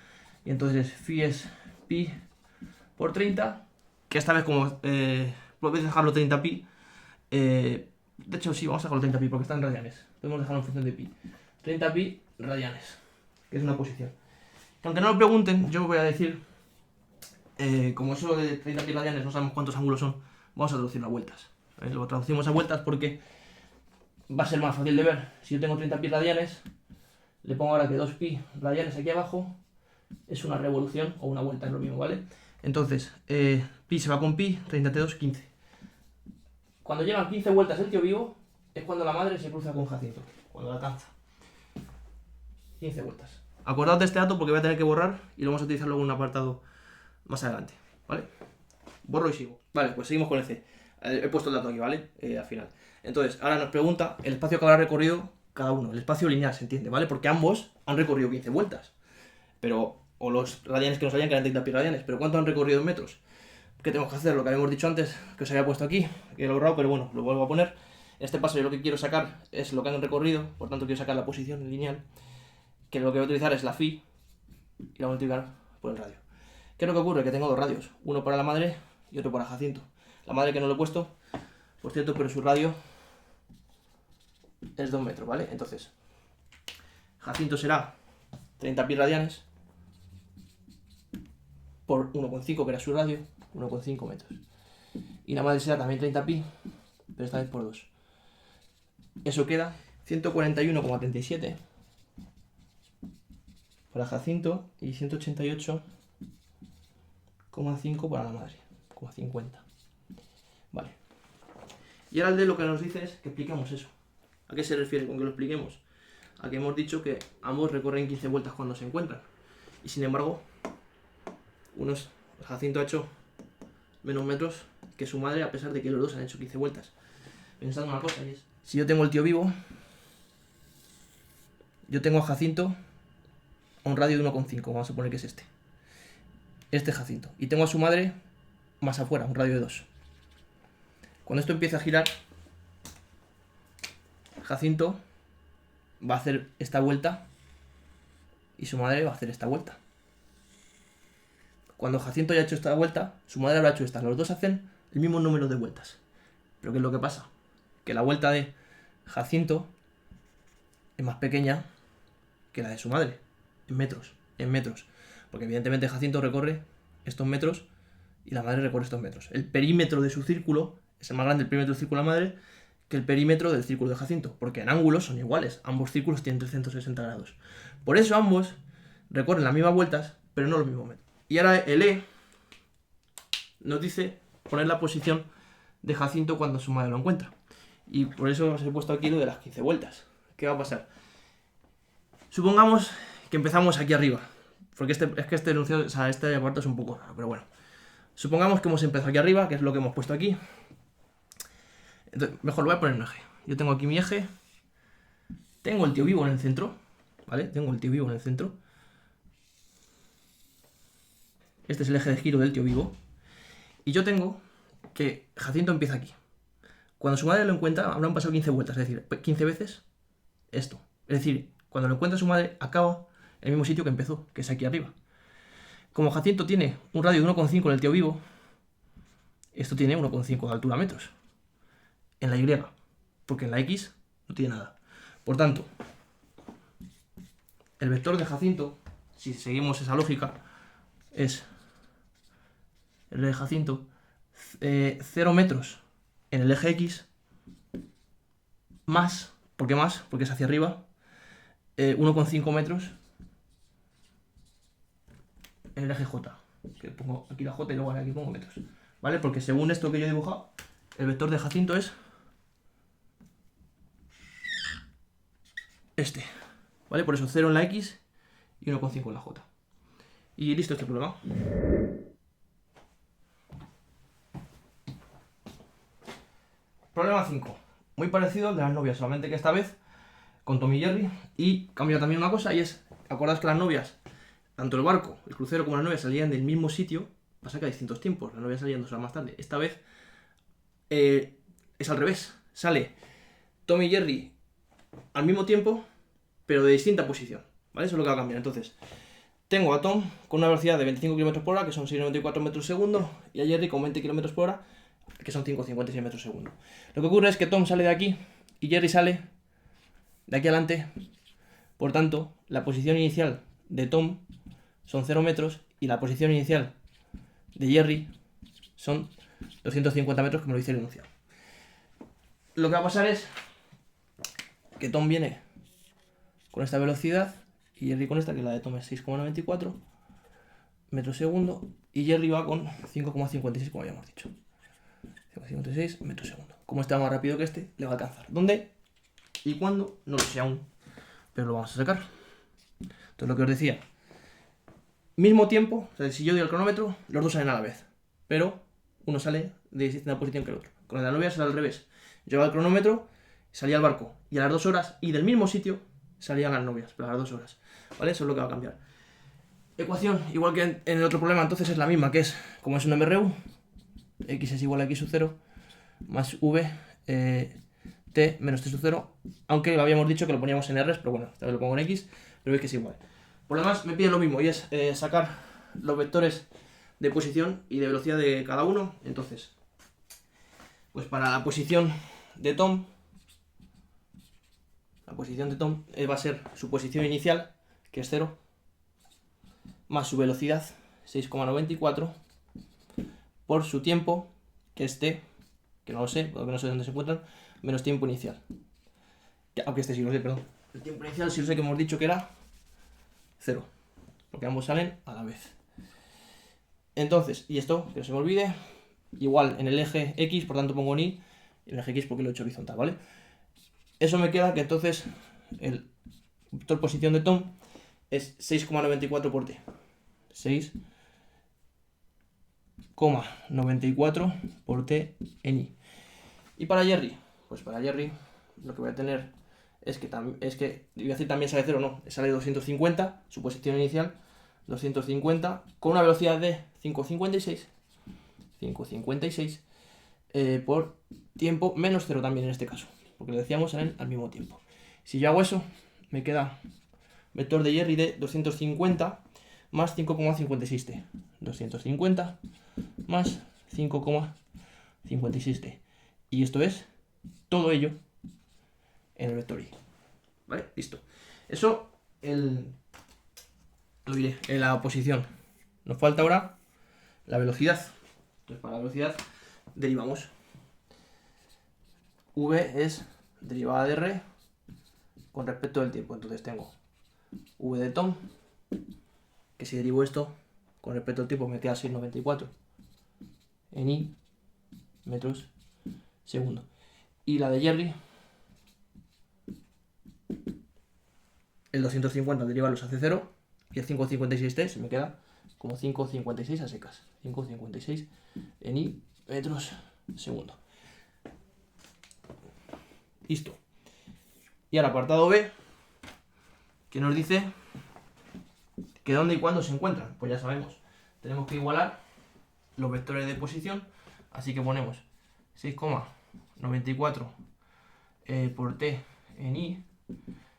y entonces phi es pi por 30, que esta vez como podéis dejarlo 30 pi, de hecho sí, vamos a dejarlo 30 pi porque está en radianes, podemos dejarlo en función de pi, 30 pi radianes, que es una posición. Que aunque no lo pregunten, yo voy a decir, como eso de 30 pi radianes no sabemos cuántos ángulos son, vamos a traducirlo a vueltas. Lo traducimos a vueltas porque va a ser más fácil de ver. Si yo tengo 30 pi radianes, le pongo ahora que 2 pi radianes aquí abajo es una revolución o una vuelta, es lo mismo, ¿vale? Entonces, pi se va con pi, 32, 15. Cuando llegan 15 vueltas el tío vivo, es cuando la madre se cruza con Jacinto, cuando la alcanza. 15 vueltas. Acordaos de este dato porque voy a tener que borrar y lo vamos a utilizar luego en un apartado más adelante, ¿vale? Borro y sigo. Vale, pues seguimos con el C. He puesto el dato aquí, ¿vale? Al final. Entonces, ahora nos pregunta el espacio que habrá recorrido cada uno. El espacio lineal, se entiende, ¿vale? Porque ambos han recorrido 15 vueltas. Pero, o los radianes que nos salían, que eran 30 pi radianes. Pero ¿cuánto han recorrido en metros? ¿Qué tenemos que hacer? Lo que habíamos dicho antes, que os había puesto aquí, que lo he borrado, pero bueno, lo vuelvo a poner. En este paso yo lo que quiero sacar es lo que han recorrido, por tanto quiero sacar la posición lineal, que lo que voy a utilizar es la phi y la voy a multiplicar por el radio. ¿Qué es lo que ocurre? Que tengo dos radios, uno para la madre y otro para Jacinto. La madre que no lo he puesto, por cierto, pero su radio es 2 metros, ¿vale? Entonces, Jacinto será 30 pi radianes por 1,5, que era su radio, 1,5 metros. Y la madre será también 30 pi, pero esta vez por 2. Eso queda 141,37 para Jacinto y 188,5 para la madre, 50. Vale. Y ahora el de lo que nos dice es que expliquemos eso. ¿A qué se refiere con que lo expliquemos? A que hemos dicho que ambos recorren 15 vueltas cuando se encuentran. Y sin embargo, Jacinto ha hecho menos metros que su madre, a pesar de que los dos han hecho 15 vueltas. Pensad una cosa, y es, si yo tengo el tío vivo, yo tengo a Jacinto a un radio de 1,5, vamos a suponer que es este Jacinto, y tengo a su madre más afuera, un radio de 2. Cuando esto empiece a girar, Jacinto va a hacer esta vuelta y su madre va a hacer esta vuelta. Cuando Jacinto haya hecho esta vuelta, su madre habrá hecho esta. Los dos hacen el mismo número de vueltas. Pero ¿qué es lo que pasa? Que la vuelta de Jacinto es más pequeña que la de su madre, en metros. Porque evidentemente Jacinto recorre estos metros y la madre recorre estos metros. El perímetro de su círculo es el más grande, el perímetro del círculo de la madre, que el perímetro del círculo de Jacinto. Porque en ángulos son iguales. Ambos círculos tienen 360 grados. Por eso ambos recorren las mismas vueltas, pero no los mismos metros. Y ahora el E nos dice poner la posición de Jacinto cuando su madre lo encuentra. Y por eso os he puesto aquí lo de las 15 vueltas. ¿Qué va a pasar? Supongamos que empezamos aquí arriba. Porque este enunciado, o sea, este apartado es un poco raro, pero bueno. Supongamos que hemos empezado aquí arriba, que es lo que hemos puesto aquí. Entonces, mejor lo voy a poner en un eje. Yo tengo aquí mi eje. Tengo el tío vivo en el centro, ¿vale? Tengo el tío vivo en el centro. Este es el eje de giro del tío vivo. Y yo tengo que Jacinto empieza aquí. Cuando su madre lo encuentra, habrán pasado 15 vueltas, es decir, 15 veces esto. Es decir, cuando lo encuentra su madre, acaba en el mismo sitio que empezó, que es aquí arriba. Como Jacinto tiene un radio de 1,5 en el tío vivo, esto tiene 1,5 de altura metros. En la Y, porque en la X no tiene nada. Por tanto, el vector de Jacinto, si seguimos esa lógica, es el de Jacinto 0 metros en el eje X más, ¿por qué más? Porque es hacia arriba, 1,5 metros en el eje J. Que pongo aquí la J y luego aquí pongo metros. ¿Vale? Porque según esto que yo he dibujado, el vector de Jacinto es este. ¿Vale? Por eso 0 en la X y 1,5 en la J. Y listo este problema. Problema 5. Muy parecido al de las novias, solamente que esta vez con Tom y Jerry. Y cambia también una cosa, y es, acordaos que las novias, tanto el barco, el crucero como las novias salían del mismo sitio, pasa que a distintos tiempos, las novias salían 2 horas más tarde. Esta vez es al revés, sale Tom y Jerry al mismo tiempo, pero de distinta posición, ¿vale? Eso es lo que va a cambiar. Entonces, tengo a Tom con una velocidad de 25 km por hora, que son 6,94 metros segundo, y a Jerry con 20 km por hora, que son 5,56 metros segundo. Lo que ocurre es que Tom sale de aquí y Jerry sale de aquí adelante. Por tanto, la posición inicial de Tom son 0 metros y la posición inicial de Jerry son 250 metros, como lo dice el enunciado. Lo que va a pasar es que Tom viene con esta velocidad y Jerry con esta, que la de Tom es 6,94 metros segundo, y Jerry va con 5,56, como habíamos dicho. 5,56 metros segundo. Como está más rápido que este, le va a alcanzar. ¿Dónde y cuándo? No lo sé aún, pero lo vamos a sacar. Entonces, lo que os decía, mismo tiempo, o sea, si yo doy el cronómetro, los dos salen a la vez, pero uno sale de distinta posición que el otro. Con la novia sale al revés. Yo al cronómetro, salía al barco, y a las 2 horas, y del mismo sitio, salían las novias, pero a las 2 horas. ¿Vale? Eso es lo que va a cambiar. Ecuación, igual que en el otro problema, entonces es la misma, que es, como es un MRU, x es igual a x sub 0, más v, t menos t sub 0, aunque lo habíamos dicho que lo poníamos en r's, pero bueno, esta vez lo pongo en x, pero veis que es igual. Por lo demás, me pide lo mismo, y es sacar los vectores de posición y de velocidad de cada uno. Entonces, pues para la posición de Tom, va a ser su posición inicial, que es 0, más su velocidad, 6,94, por su tiempo, que es t, que no lo sé, porque no sé dónde se encuentran, menos tiempo inicial. Aunque este sí lo sé, perdón. El tiempo inicial sí lo sé, que hemos dicho que era 0, porque ambos salen a la vez. Entonces, y esto, que no se me olvide, igual en el eje X, por tanto pongo en Y, en el eje X porque lo he hecho horizontal, ¿vale? Eso me queda que entonces el vector posición de Tom es 6,94 por t. 6,94 por t en Y. ¿Y para Jerry? Pues para Jerry lo que voy a tener es que voy a decir también sale 0, no, sale 250, su posición inicial, 250, con una velocidad de 5,56 por tiempo menos 0 también en este caso, porque lo decíamos salen al mismo tiempo. Si yo hago eso, me queda vector de Jerry de 250 más 5,56t. 250 más 5,56t. Y esto es todo ello en el vector Y. ¿Vale? Listo. Eso lo diré en la posición. Nos falta ahora la velocidad. Entonces, para la velocidad derivamos. V es derivada de R con respecto del tiempo. Entonces tengo V de Tom, que si derivo esto con respecto al tiempo me queda 6,94 en Y metros segundo. Y la de Jerry, el 250 al derivarlos hace 0 y el 5,56t se me queda como 5,56 a secas. 5,56 en Y metros segundo. Listo. Y al apartado B, que nos dice que dónde y cuándo se encuentran. Pues ya sabemos. tenemos que igualar los vectores de posición, así que ponemos 6,94 por t en i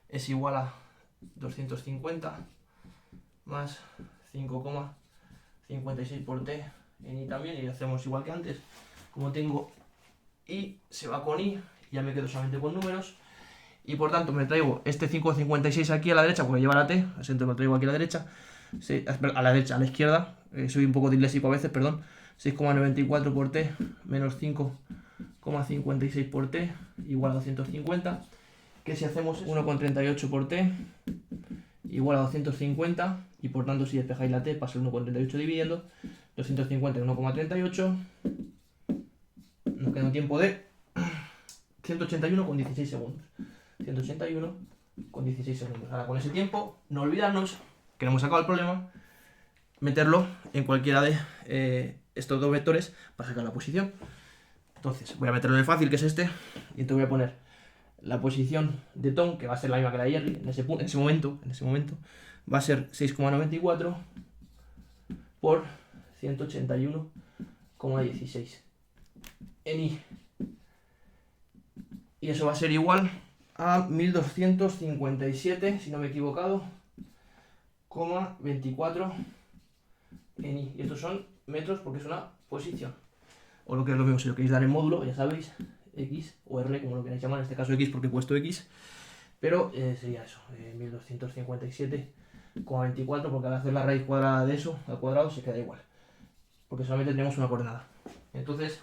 es igual a 250 más 5,56 por t en i también, y hacemos igual que antes. Como tengo i, se va con i, ya me quedo solamente con números, y por tanto me traigo este 5,56 aquí a la derecha porque lleva la t, así que lo traigo aquí a la derecha, a la derecha, a la izquierda, soy un poco disléxico a veces, perdón. 6,94 por t menos 5,56 por t igual a 250, que si hacemos 1,38 por t igual a 250, y por tanto si despejáis la t pasa el 1,38 dividiendo 250 en 1,38, nos queda un tiempo de 181,16 segundos. 181,16 segundos. Ahora con ese tiempo, no olvidarnos que no hemos sacado el problema, meterlo en cualquiera de estos dos vectores para sacar la posición. Entonces voy a meterlo en el fácil, que es este, y entonces voy a poner la posición de Tom, que va a ser la misma que la de Jerry, en ese momento va a ser 6,94 por 181,16 en i. Y eso va a ser igual a 1257, si no me he equivocado, 24 en i. Y estos son metros porque es una posición. O lo que es lo mismo, si lo queréis dar en módulo, ya sabéis, x o r, como lo queráis llamar, en este caso x porque he puesto x. Pero sería eso, 1257,24, porque al hacer la raíz cuadrada de eso al cuadrado se queda igual. Porque solamente tenemos una coordenada. Entonces,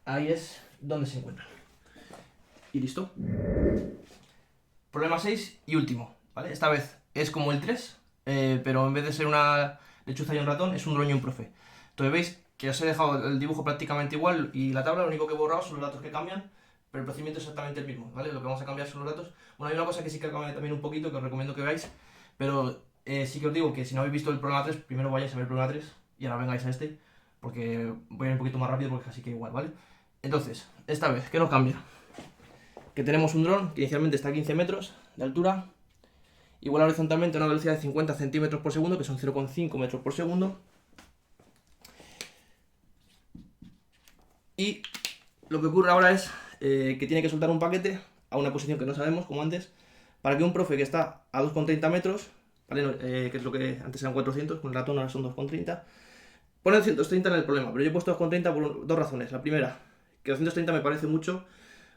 ahí es donde se encuentra. Y listo. Problema 6 y último, ¿vale? Esta vez es como el 3, pero en vez de ser una lechuza y un ratón, es un dueño y un profe. Entonces veis que os he dejado el dibujo prácticamente igual y la tabla, lo único que he borrado son los datos que cambian, pero el procedimiento es exactamente el mismo, ¿vale? Lo que vamos a cambiar son los datos. Bueno, hay una cosa que sí que cambia también un poquito, que os recomiendo que veáis, pero sí que os digo que si no habéis visto el problema 3, primero vayáis a ver el problema 3 y ahora vengáis a este, porque voy a ir un poquito más rápido porque así que igual, ¿vale? Entonces, esta vez, ¿qué nos cambia? Que tenemos un dron que inicialmente está a 15 metros de altura, igual horizontalmente a una velocidad de 50 centímetros por segundo, que son 0,5 metros por segundo. Y lo que ocurre ahora es que tiene que soltar un paquete a una posición que no sabemos, como antes, para que un profe que está a 2,30 metros, ¿vale? Que es lo que antes eran 400, con el ratón ahora son 2,30, pone 230 en el problema, pero yo he puesto 2,30 por dos razones. La primera, que 230 me parece mucho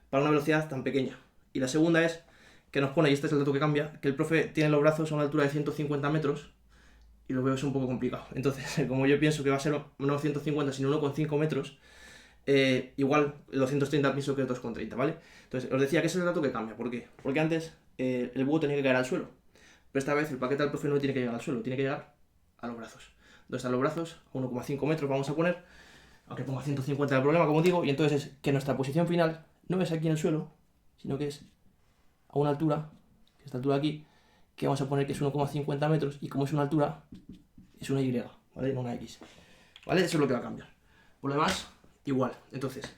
para una velocidad tan pequeña. Y la segunda es que nos pone, y este es el dato que cambia, que el profe tiene los brazos a una altura de 150 metros y lo veo es un poco complicado. Entonces, como yo pienso que va a ser no 150 sino 1,5 metros, igual el 230 pienso que es 2,30, ¿vale? Entonces, os decía que ese es el dato que cambia. ¿Por qué? Porque antes el búho tenía que caer al suelo, pero esta vez el paquete del profe no tiene que llegar al suelo, tiene que llegar a los brazos. Entonces, a los brazos, a 1,5 metros vamos a poner, aunque ponga 150 el problema, como digo, y entonces es que nuestra posición final no es aquí en el suelo, sino que es a una altura, que esta altura aquí, que vamos a poner que es 1,50 metros, y como es una altura, es una Y, ¿vale? No una X. ¿Vale? Eso es lo que va a cambiar. Por lo demás, igual. Entonces,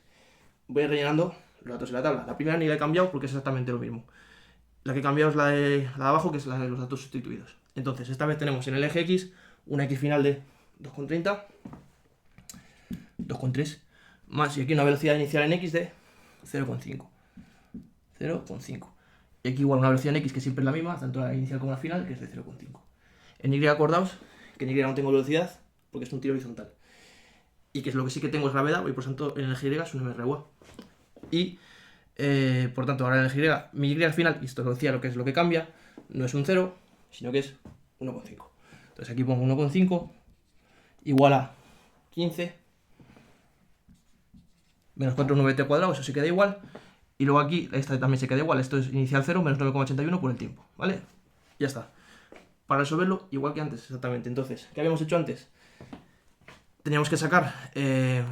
voy a ir rellenando los datos en la tabla. La primera ni la he cambiado porque es exactamente lo mismo. La que he cambiado es la de abajo, que es la de los datos sustituidos. Entonces, esta vez tenemos en el eje X una X final de 2,30, 2,3, más, y aquí una velocidad inicial en X de 0,5. 0,5. Y aquí igual una velocidad en X que siempre es la misma, tanto la inicial como la final, que es de 0,5. En Y acordaos que en Y no tengo velocidad porque es un tiro horizontal. Y que es lo que sí que tengo es gravedad, y por tanto en el Y es un MRUA. Y por tanto ahora en el Y, mi Y al final, y esto lo decía lo que es lo que cambia, no es un 0, sino que es 1,5. Entonces aquí pongo 1,5 igual a 15 menos 4,9t cuadrado, eso se queda igual. Y luego aquí, esta también se queda igual, esto es inicial 0 menos 9,81 por el tiempo, ¿vale? Ya está. Para resolverlo, igual que antes, exactamente. Entonces, ¿qué habíamos hecho antes? Teníamos que sacar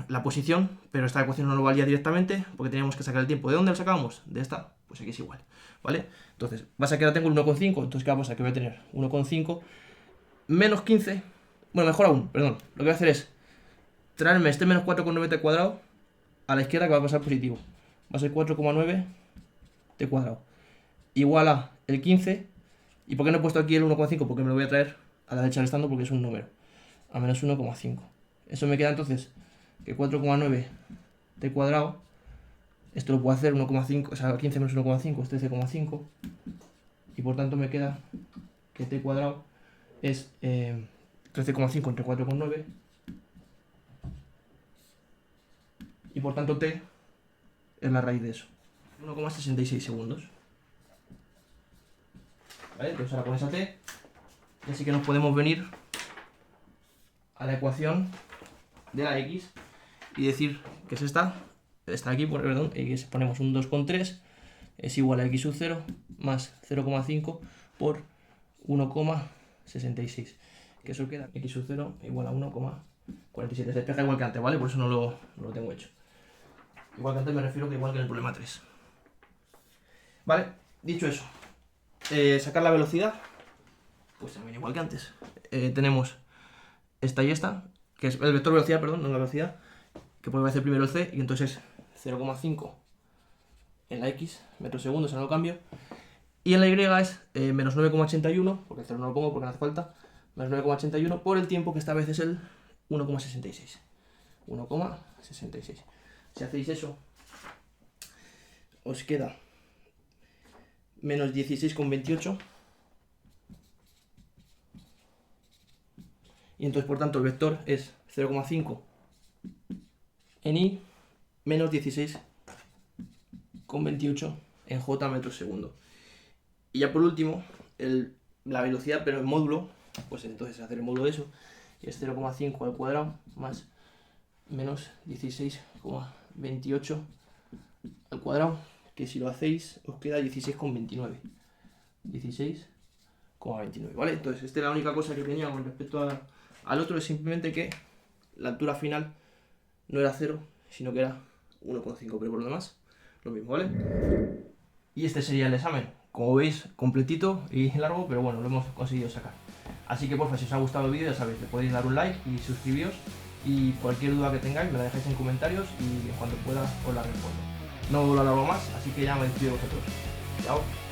la posición, pero esta ecuación no lo valía directamente, porque teníamos que sacar el tiempo. ¿De dónde lo sacábamos? De esta, pues aquí es igual, ¿vale? Entonces, va a ser que ahora tengo el 1,5, entonces ¿qué va a pasar? Que voy a tener 1,5 menos 15, bueno, mejor aún, perdón. Lo que voy a hacer es traerme este menos 4,9t cuadrado a la izquierda, que va a pasar positivo. Va a ser 4,9 t cuadrado igual a el 15. ¿Y por qué no he puesto aquí el 1,5? Porque me lo voy a traer a la derecha restando porque es un número. a menos 1,5. Eso me queda entonces que 4,9 t cuadrado, esto lo puedo hacer 1,5, o sea, 15 menos 1,5 es 13,5, y por tanto me queda que t cuadrado es 13,5 entre 4,9, y por tanto t es la raíz de eso, 1,66 segundos. ¿Vale? Entonces ahora con esa t, ya sí que nos podemos venir a la ecuación de la x y decir que es esta aquí, perdón, y ponemos un 2,3 es igual a x sub 0 más 0,5 por 1,66, que eso queda x sub 0 igual a 1,47. Se despeja igual que antes, ¿vale? Por eso no lo tengo hecho. Igual que antes me refiero que igual que en el problema 3. Vale, dicho eso, sacar la velocidad, pues también igual que antes. Tenemos esta y esta, que es el vector velocidad, perdón, no la velocidad, que puede hacer primero el c, y entonces es 0,5 en la x, metros segundos, en el cambio, y en la y es menos 9,81, porque el 0 no lo pongo porque no hace falta, menos 9,81 por el tiempo, que esta vez es el 1,66. 1,66. Si hacéis eso, os queda menos 16,28. Y entonces, por tanto, el vector es 0,5 en y menos 16,28 en j metros segundo. Y ya por último, la velocidad, pero en módulo, pues entonces hacer el módulo de eso, y es 0,5 al cuadrado más menos 16,28 al cuadrado, que si lo hacéis os queda 16,29. 16,29, ¿vale? Entonces, esta es la única cosa que tenía con respecto al otro, es simplemente que la altura final no era 0, sino que era 1,5, pero por lo demás, lo mismo, ¿vale? Y este sería el examen. Como veis, completito y largo, pero bueno, lo hemos conseguido sacar. Así que porfa, si os ha gustado el vídeo, ya sabéis, le podéis dar un like y suscribiros. Y cualquier duda que tengáis, me la dejáis en comentarios y en cuanto pueda os la respondo. No lo alargo más, así que ya me despido de vosotros. Chao.